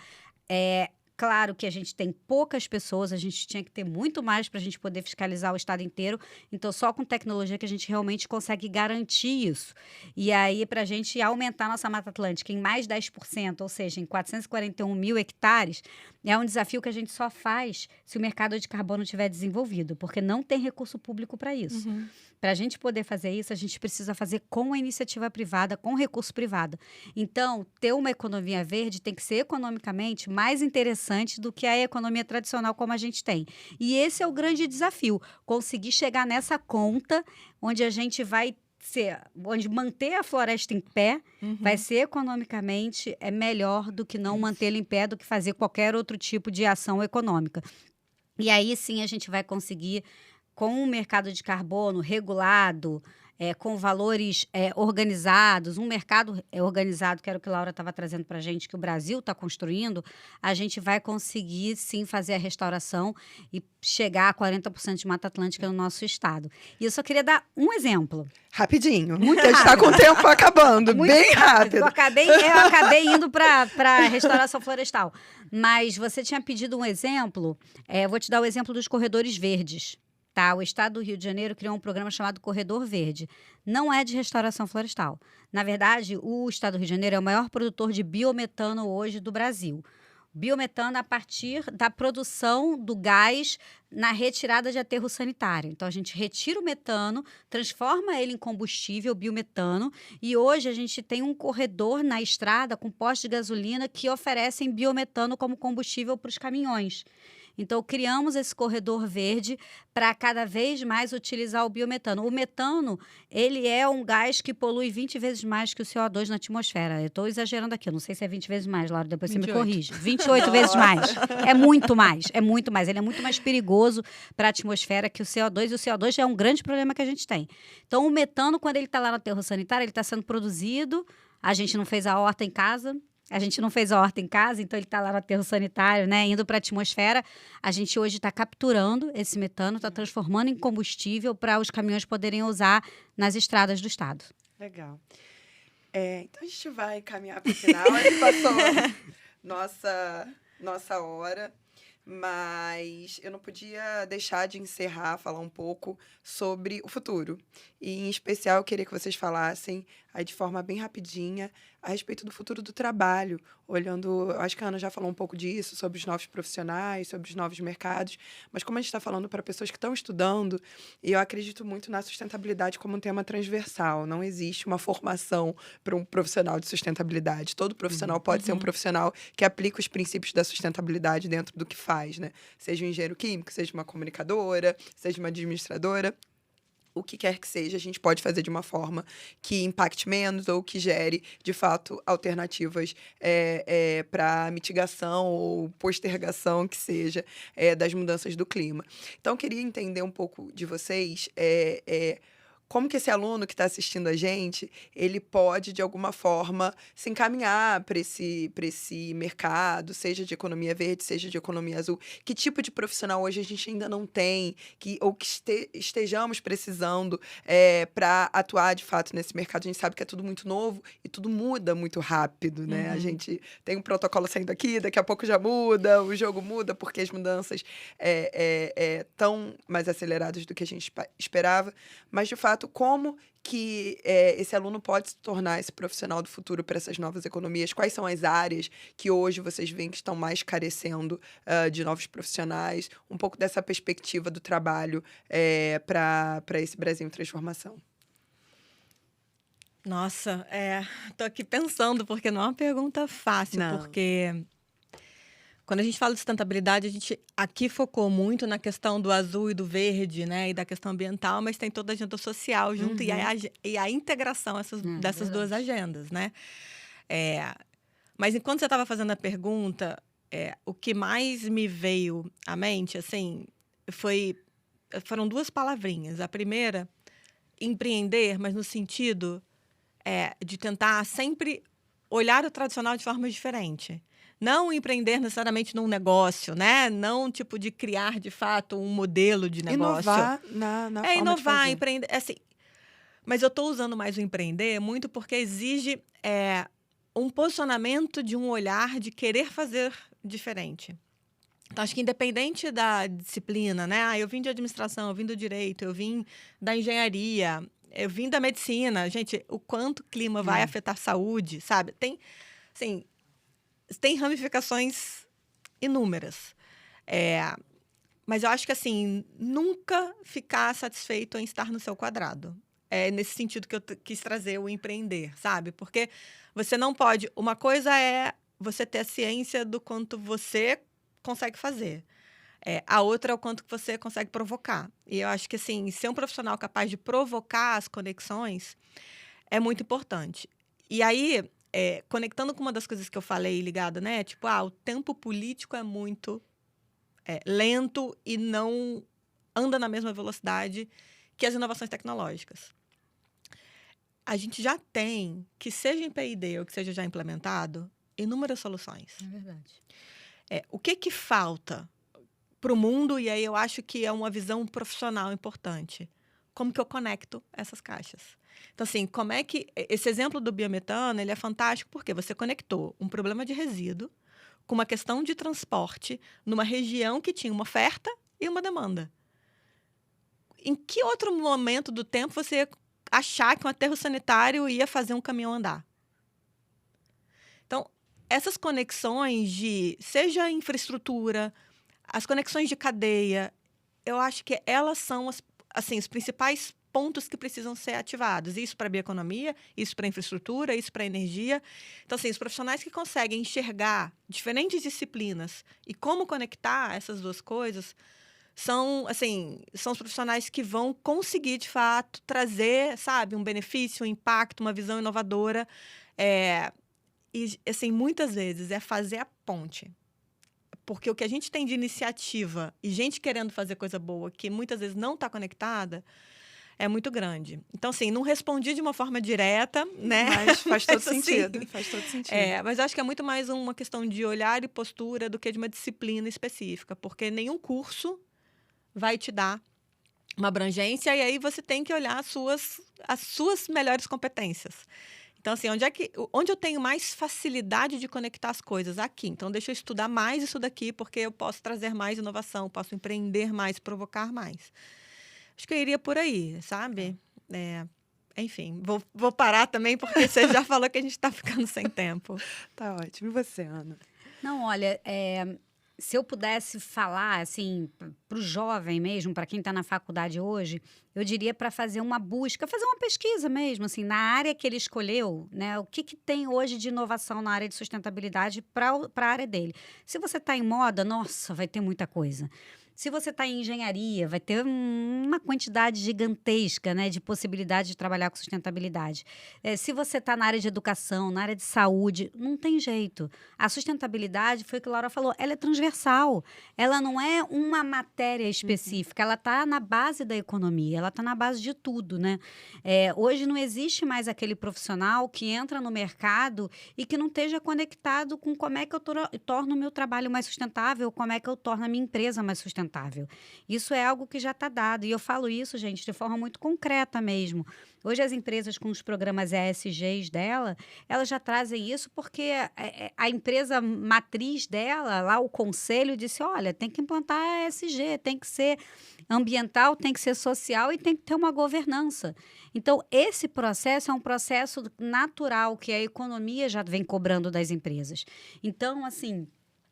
Claro que a gente tem poucas pessoas, a gente tinha que ter muito mais para a gente poder fiscalizar o estado inteiro. Então, só com tecnologia que a gente realmente consegue garantir isso. E aí, para a gente aumentar a nossa Mata Atlântica em mais 10%, ou seja, em 441 mil hectares, é um desafio que a gente só faz se o mercado de carbono estiver desenvolvido, porque não tem recurso público para isso. Para a gente poder fazer isso, a gente precisa fazer com a iniciativa privada, com recurso privado. Então, ter uma economia verde tem que ser economicamente mais interessante do que a economia tradicional como a gente tem. E esse é o grande desafio, conseguir chegar nessa conta onde a gente vai onde manter a floresta em pé vai ser economicamente melhor do que não mantê-la em pé, do que fazer qualquer outro tipo de ação econômica. E aí sim a gente vai conseguir, com o mercado de carbono regulado, com valores organizados, um mercado organizado, que era o que a Laura estava trazendo para a gente, que o Brasil está construindo, a gente vai conseguir, sim, fazer a restauração e chegar a 40% de Mata Atlântica no nosso estado. E eu só queria dar um exemplo. Rapidinho, porque a gente está com o tempo acabando, Muito bem rápido. Eu acabei indo para a restauração florestal. Mas você tinha pedido um exemplo, eu vou te dar o exemplo dos corredores verdes. Tá, o estado do Rio de Janeiro criou um programa chamado Corredor Verde. Não é de restauração florestal. Na verdade, o estado do Rio de Janeiro é o maior produtor de biometano hoje do Brasil. Biometano a partir da produção do gás na retirada de aterro sanitário. Então, a gente retira o metano, transforma ele em combustível, biometano, e hoje a gente tem um corredor na estrada com postos de gasolina que oferecem biometano como combustível para os caminhões. Então, criamos esse corredor verde para cada vez mais utilizar o biometano. O metano, ele é um gás que polui 20 vezes mais que o CO2 na atmosfera. Eu estou exagerando aqui, eu não sei se é 20 vezes mais, Laura, depois 28. Você me corrige. 28 vezes mais. É muito mais, é muito mais. Ele é muito mais perigoso para a atmosfera que o CO2, e o CO2 é um grande problema que a gente tem. Então, o metano, quando ele está lá no aterro sanitário, ele está sendo produzido, a gente não fez a horta em casa, então ele está lá no aterro sanitário, né, indo para a atmosfera. A gente hoje está capturando esse metano, está transformando em combustível para os caminhões poderem usar nas estradas do estado. Legal. Então a gente vai caminhar para o final. A gente passou nossa hora, mas eu não podia deixar de encerrar, falar um pouco sobre o futuro. E, em especial, eu queria que vocês falassem, aí de forma bem rapidinha, a respeito do futuro do trabalho, olhando, acho que a Ana já falou um pouco disso, sobre os novos profissionais, sobre os novos mercados, mas como a gente está falando para pessoas que estão estudando, e eu acredito muito na sustentabilidade como um tema transversal, não existe uma formação para um profissional de sustentabilidade. Todo profissional pode ser um profissional que aplica os princípios da sustentabilidade dentro do que faz, né? Seja um engenheiro químico, seja uma comunicadora, seja uma administradora. O que quer que seja, a gente pode fazer de uma forma que impacte menos ou que gere, de fato, alternativas para mitigação ou postergação, que seja, das mudanças do clima. Então, eu queria entender um pouco de vocês como que esse aluno que está assistindo a gente, ele pode, de alguma forma, se encaminhar para esse mercado, seja de economia verde, seja de economia azul. Que tipo de profissional hoje a gente ainda não tem, ou que estejamos precisando para atuar, de fato, nesse mercado. A gente sabe que é tudo muito novo e tudo muda muito rápido, né? A gente tem um protocolo saindo aqui, daqui a pouco já muda, o jogo muda, porque as mudanças estão mais aceleradas do que a gente esperava. Mas, de fato, como que esse aluno pode se tornar esse profissional do futuro para essas novas economias? Quais são as áreas que hoje vocês veem que estão mais carecendo de novos profissionais? Um pouco dessa perspectiva do trabalho para esse Brasil em transformação. Nossa, tô aqui pensando, porque não é uma pergunta fácil, Não. Porque quando a gente fala de sustentabilidade, a gente aqui focou muito na questão do azul e do verde, né? E da questão ambiental, mas tem toda a agenda social junto e a integração dessas duas agendas, né? Mas enquanto você estava fazendo a pergunta, o que mais me veio à mente, assim, foram duas palavrinhas. A primeira, empreender, mas no sentido de tentar sempre olhar o tradicional de forma diferente. Não empreender necessariamente num negócio, né? Não, tipo, de criar, de fato, um modelo de negócio. Inovar na forma inovar, de fazer. empreender, assim. Mas eu estou usando mais o empreender muito porque exige um posicionamento de um olhar de querer fazer diferente. Então, acho que independente da disciplina, né? Eu vim de administração, eu vim do direito, eu vim da engenharia, eu vim da medicina. Gente, o quanto o clima vai afetar a saúde, sabe? Tem ramificações inúmeras. Mas eu acho que, assim, nunca ficar satisfeito em estar no seu quadrado. É nesse sentido que eu quis trazer o empreender, sabe? Porque você não pode... Uma coisa é você ter a ciência do quanto você consegue fazer. A outra é o quanto que você consegue provocar. E eu acho que, assim, ser um profissional capaz de provocar as conexões é muito importante. E aí... conectando com uma das coisas que eu falei ligada, né? Tipo, o tempo político é muito lento e não anda na mesma velocidade que as inovações tecnológicas. a gente já tem, que seja em P&D ou que seja já implementado, inúmeras soluções. É verdade. O que falta para o mundo, e aí eu acho que é uma visão profissional importante. Como que eu conecto essas caixas? Então, assim, como é que... Esse exemplo do biometano, ele é fantástico porque você conectou um problema de resíduo com uma questão de transporte numa região que tinha uma oferta e uma demanda. Em que outro momento do tempo você ia achar que um aterro sanitário ia fazer um caminhão andar? Então, essas conexões seja infraestrutura, as conexões de cadeia, eu acho que elas são os principais pontos que precisam ser ativados. Isso para a bioeconomia, isso para a infraestrutura, isso para a energia. Então, assim, os profissionais que conseguem enxergar diferentes disciplinas e como conectar essas duas coisas são os profissionais que vão conseguir, de fato, trazer, sabe, um benefício, um impacto, uma visão inovadora. E, assim, muitas vezes é fazer a ponte. Porque o que a gente tem de iniciativa e gente querendo fazer coisa boa que muitas vezes não está conectada é muito grande. Então, assim, não respondi de uma forma direta, né? Mas faz todo Mas, assim, sentido. Faz todo sentido. Mas acho que é muito mais uma questão de olhar e postura do que de uma disciplina específica. Porque nenhum curso vai te dar uma abrangência e aí você tem que olhar as suas melhores competências. Então, assim, onde eu tenho mais facilidade de conectar as coisas? Aqui. Então, deixa eu estudar mais isso daqui, porque eu posso trazer mais inovação, posso empreender mais, provocar mais. Acho que eu iria por aí, sabe? Enfim, vou parar também, porque você já falou que a gente está ficando sem tempo. Tá ótimo. E você, Ana? Não, olha, se eu pudesse falar, assim, para o jovem mesmo, para quem está na faculdade hoje, eu diria para fazer uma busca, fazer uma pesquisa mesmo, assim, na área que ele escolheu, né? O que tem hoje de inovação na área de sustentabilidade para a área dele. Se você está em moda, nossa, vai ter muita coisa. Se você está em engenharia, vai ter uma quantidade gigantesca, né, de possibilidade de trabalhar com sustentabilidade. Se você está na área de educação, na área de saúde, não tem jeito. A sustentabilidade, foi o que a Laura falou, ela é transversal. Ela não é uma matéria específica, ela está na base da economia, ela está na base de tudo, né? Hoje não existe mais aquele profissional que entra no mercado e que não esteja conectado com como é que eu torno o meu trabalho mais sustentável, como é que eu torno a minha empresa mais sustentável. Isso é algo que já está dado. E eu falo isso, gente, de forma muito concreta mesmo. Hoje as empresas com os programas ESGs dela, elas já trazem isso porque a empresa matriz dela, lá o conselho, disse, olha, tem que implantar ESG, tem que ser ambiental, tem que ser social e tem que ter uma governança. Então, esse processo é um processo natural que a economia já vem cobrando das empresas. Então, assim...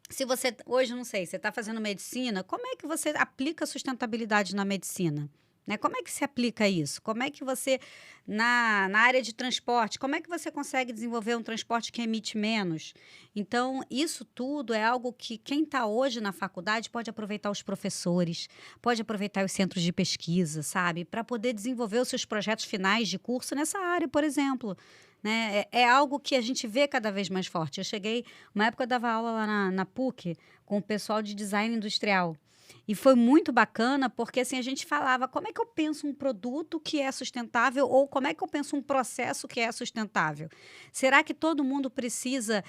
Se você, hoje, não sei, você está fazendo medicina, como é que você aplica sustentabilidade na medicina? Né? Como é que se aplica isso? Como é que você, na área de transporte, como é que você consegue desenvolver um transporte que emite menos? Então, isso tudo é algo que quem está hoje na faculdade pode aproveitar os professores, pode aproveitar os centros de pesquisa, sabe? Para poder desenvolver os seus projetos finais de curso nessa área, por exemplo. Né? É algo que a gente vê cada vez mais forte. Eu cheguei, uma época eu dava aula lá na PUC com o pessoal de design industrial. E foi muito bacana porque assim, a gente falava como é que eu penso um produto que é sustentável ou como é que eu penso um processo que é sustentável. Será que todo mundo precisa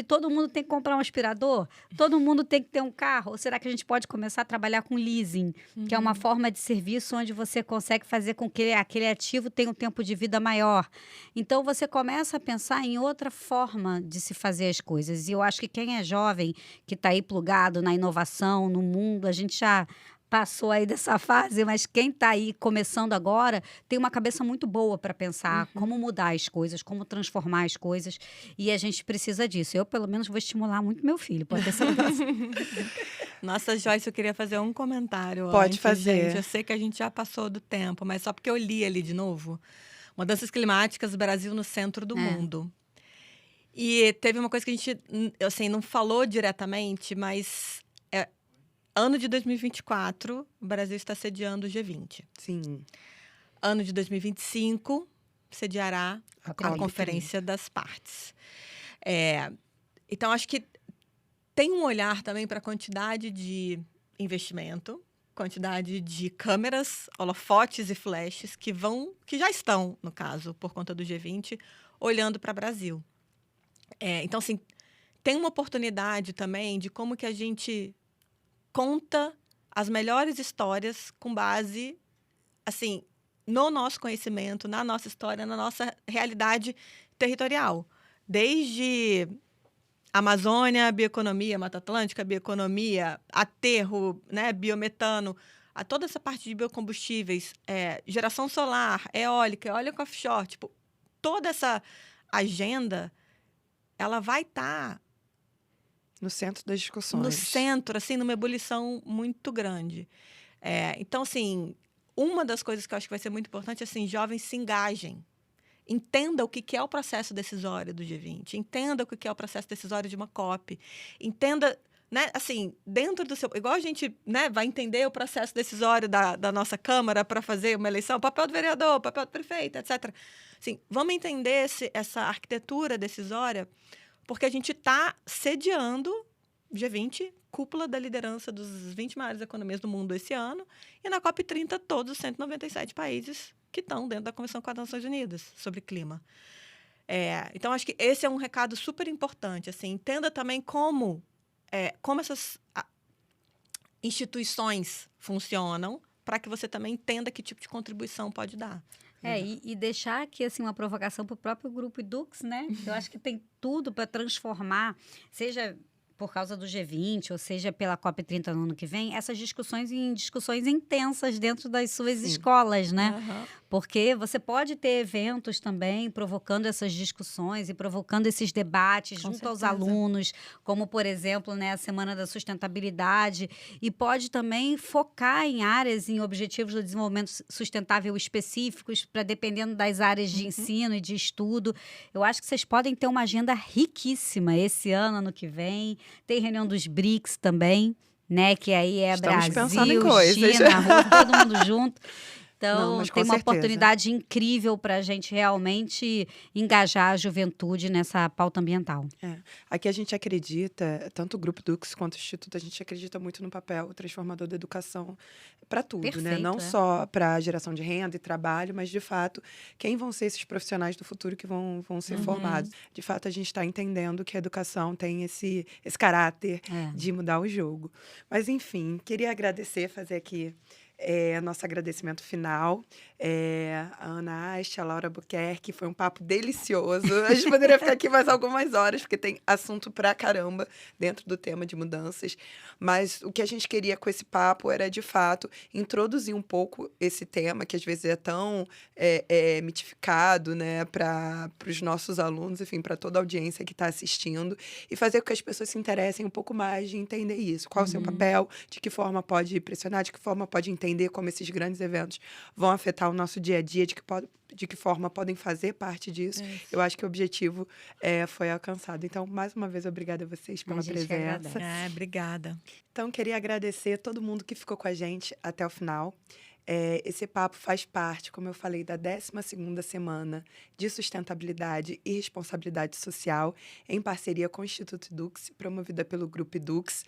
todo mundo tem que comprar um aspirador? Todo mundo tem que ter um carro? Ou será que a gente pode começar a trabalhar com leasing, que é uma forma de serviço onde você consegue fazer com que aquele ativo tenha um tempo de vida maior? Então, você começa a pensar em outra forma de se fazer as coisas. E eu acho que quem é jovem, que está aí plugado na inovação, no mundo, a gente já passou aí dessa fase, mas quem está aí começando agora tem uma cabeça muito boa para pensar como mudar as coisas, como transformar as coisas, e a gente precisa disso. Eu, pelo menos, vou estimular muito meu filho, pode ter certeza. Nossa, Joyce, eu queria fazer um comentário. Pode fazer. Gente. Eu sei que a gente já passou do tempo, mas só porque eu li ali de novo. Mudanças climáticas, Brasil no centro do mundo. E teve uma coisa que a gente, assim, não falou diretamente, mas ano de 2024, o Brasil está sediando o G20. Sim. Ano de 2025, sediará a Conferência das Partes. Então, acho que tem um olhar também para a quantidade de investimento, quantidade de câmeras, holofotes e flashes que já estão, no caso, por conta do G20, olhando para o Brasil. Então, assim, tem uma oportunidade também de como que a gente conta as melhores histórias com base, assim, no nosso conhecimento, na nossa história, na nossa realidade territorial. Desde Amazônia, bioeconomia, Mata Atlântica, bioeconomia, aterro, né, biometano, a toda essa parte de biocombustíveis, geração solar, eólica offshore, tipo, toda essa agenda, ela vai estar No centro das discussões. no centro, assim, numa ebulição muito grande. Então, assim, uma das coisas que eu acho que vai ser muito importante é, assim, jovens se engajem. Entenda o que é o processo decisório do G20. Entenda o que é o processo decisório de uma COP. Entenda, né, assim, dentro do seu... Igual a gente, né, vai entender o processo decisório da nossa Câmara para fazer uma eleição, papel do vereador, papel do prefeito, etc. Assim, vamos entender essa arquitetura decisória, porque a gente está sediando G20, cúpula da liderança dos 20 maiores economias do mundo esse ano, e na COP30 todos os 197 países que estão dentro da Convenção das Nações Unidas sobre clima. Então, acho que esse é um recado super importante. Assim, entenda também como essas instituições funcionam, para que você também entenda que tipo de contribuição pode dar. E deixar aqui assim, uma provocação para o próprio grupo Edux, né? Eu acho que tem tudo para transformar, seja por causa do G20, ou seja pela COP30 no ano que vem, essas discussões em discussões intensas dentro das suas escolas, né? Uhum. Porque você pode ter eventos também provocando essas discussões e provocando esses debates Com junto aos certeza. alunos, como, por exemplo, né, a Semana da Sustentabilidade, e pode também focar em áreas, em objetivos do desenvolvimento sustentável específicos, para dependendo das áreas de ensino e de estudo. Eu acho que vocês podem ter uma agenda riquíssima esse ano que vem. Tem reunião dos BRICS também, né? Que aí é Estamos pensando em Brasil, coisas. China, Rússia, todo mundo junto. Não, Então, mas com tem uma certeza. oportunidade incrível para a gente realmente engajar a juventude nessa pauta ambiental. Aqui a gente acredita, tanto o Grupo Dux quanto o Instituto, a gente acredita muito no papel transformador da educação para tudo, né? Perfeito, Não só para geração de renda e trabalho, mas, de fato, quem vão ser esses profissionais do futuro que vão ser formados. De fato, a gente está entendendo que a educação tem esse caráter de mudar o jogo. Mas, enfim, queria agradecer, fazer aqui nosso agradecimento final. A Ana Ast, a Laura Buquerque, foi um papo delicioso. A gente poderia ficar aqui mais algumas horas, porque tem assunto pra caramba dentro do tema de mudanças. Mas o que a gente queria com esse papo era, de fato, introduzir um pouco esse tema, que às vezes é tão mitificado, né, para os nossos alunos, enfim, para toda a audiência que está assistindo, e fazer com que as pessoas se interessem um pouco mais de entender isso. Qual é o seu papel, de que forma pode pressionar, de que forma pode entender como esses grandes eventos vão afetar o nosso dia a dia, de que forma podem fazer parte disso. Eu acho que o objetivo foi alcançado. Então, mais uma vez, obrigada a vocês pela presença. Obrigada. Então, queria agradecer a todo mundo que ficou com a gente até o final. Esse papo faz parte, como eu falei, da 12ª Semana de Sustentabilidade e Responsabilidade Social, em parceria com o Instituto Edux, promovida pelo Grupo Edux.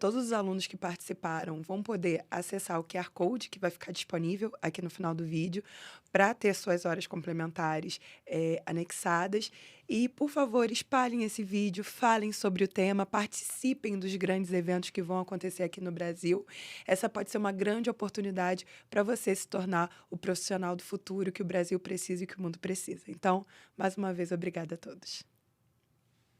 Todos os alunos que participaram vão poder acessar o QR Code, que vai ficar disponível aqui no final do vídeo, para ter suas horas complementares anexadas. E, por favor, espalhem esse vídeo, falem sobre o tema, participem dos grandes eventos que vão acontecer aqui no Brasil. Essa pode ser uma grande oportunidade para você se tornar o profissional do futuro que o Brasil precisa e que o mundo precisa. Então, mais uma vez, obrigada a todos.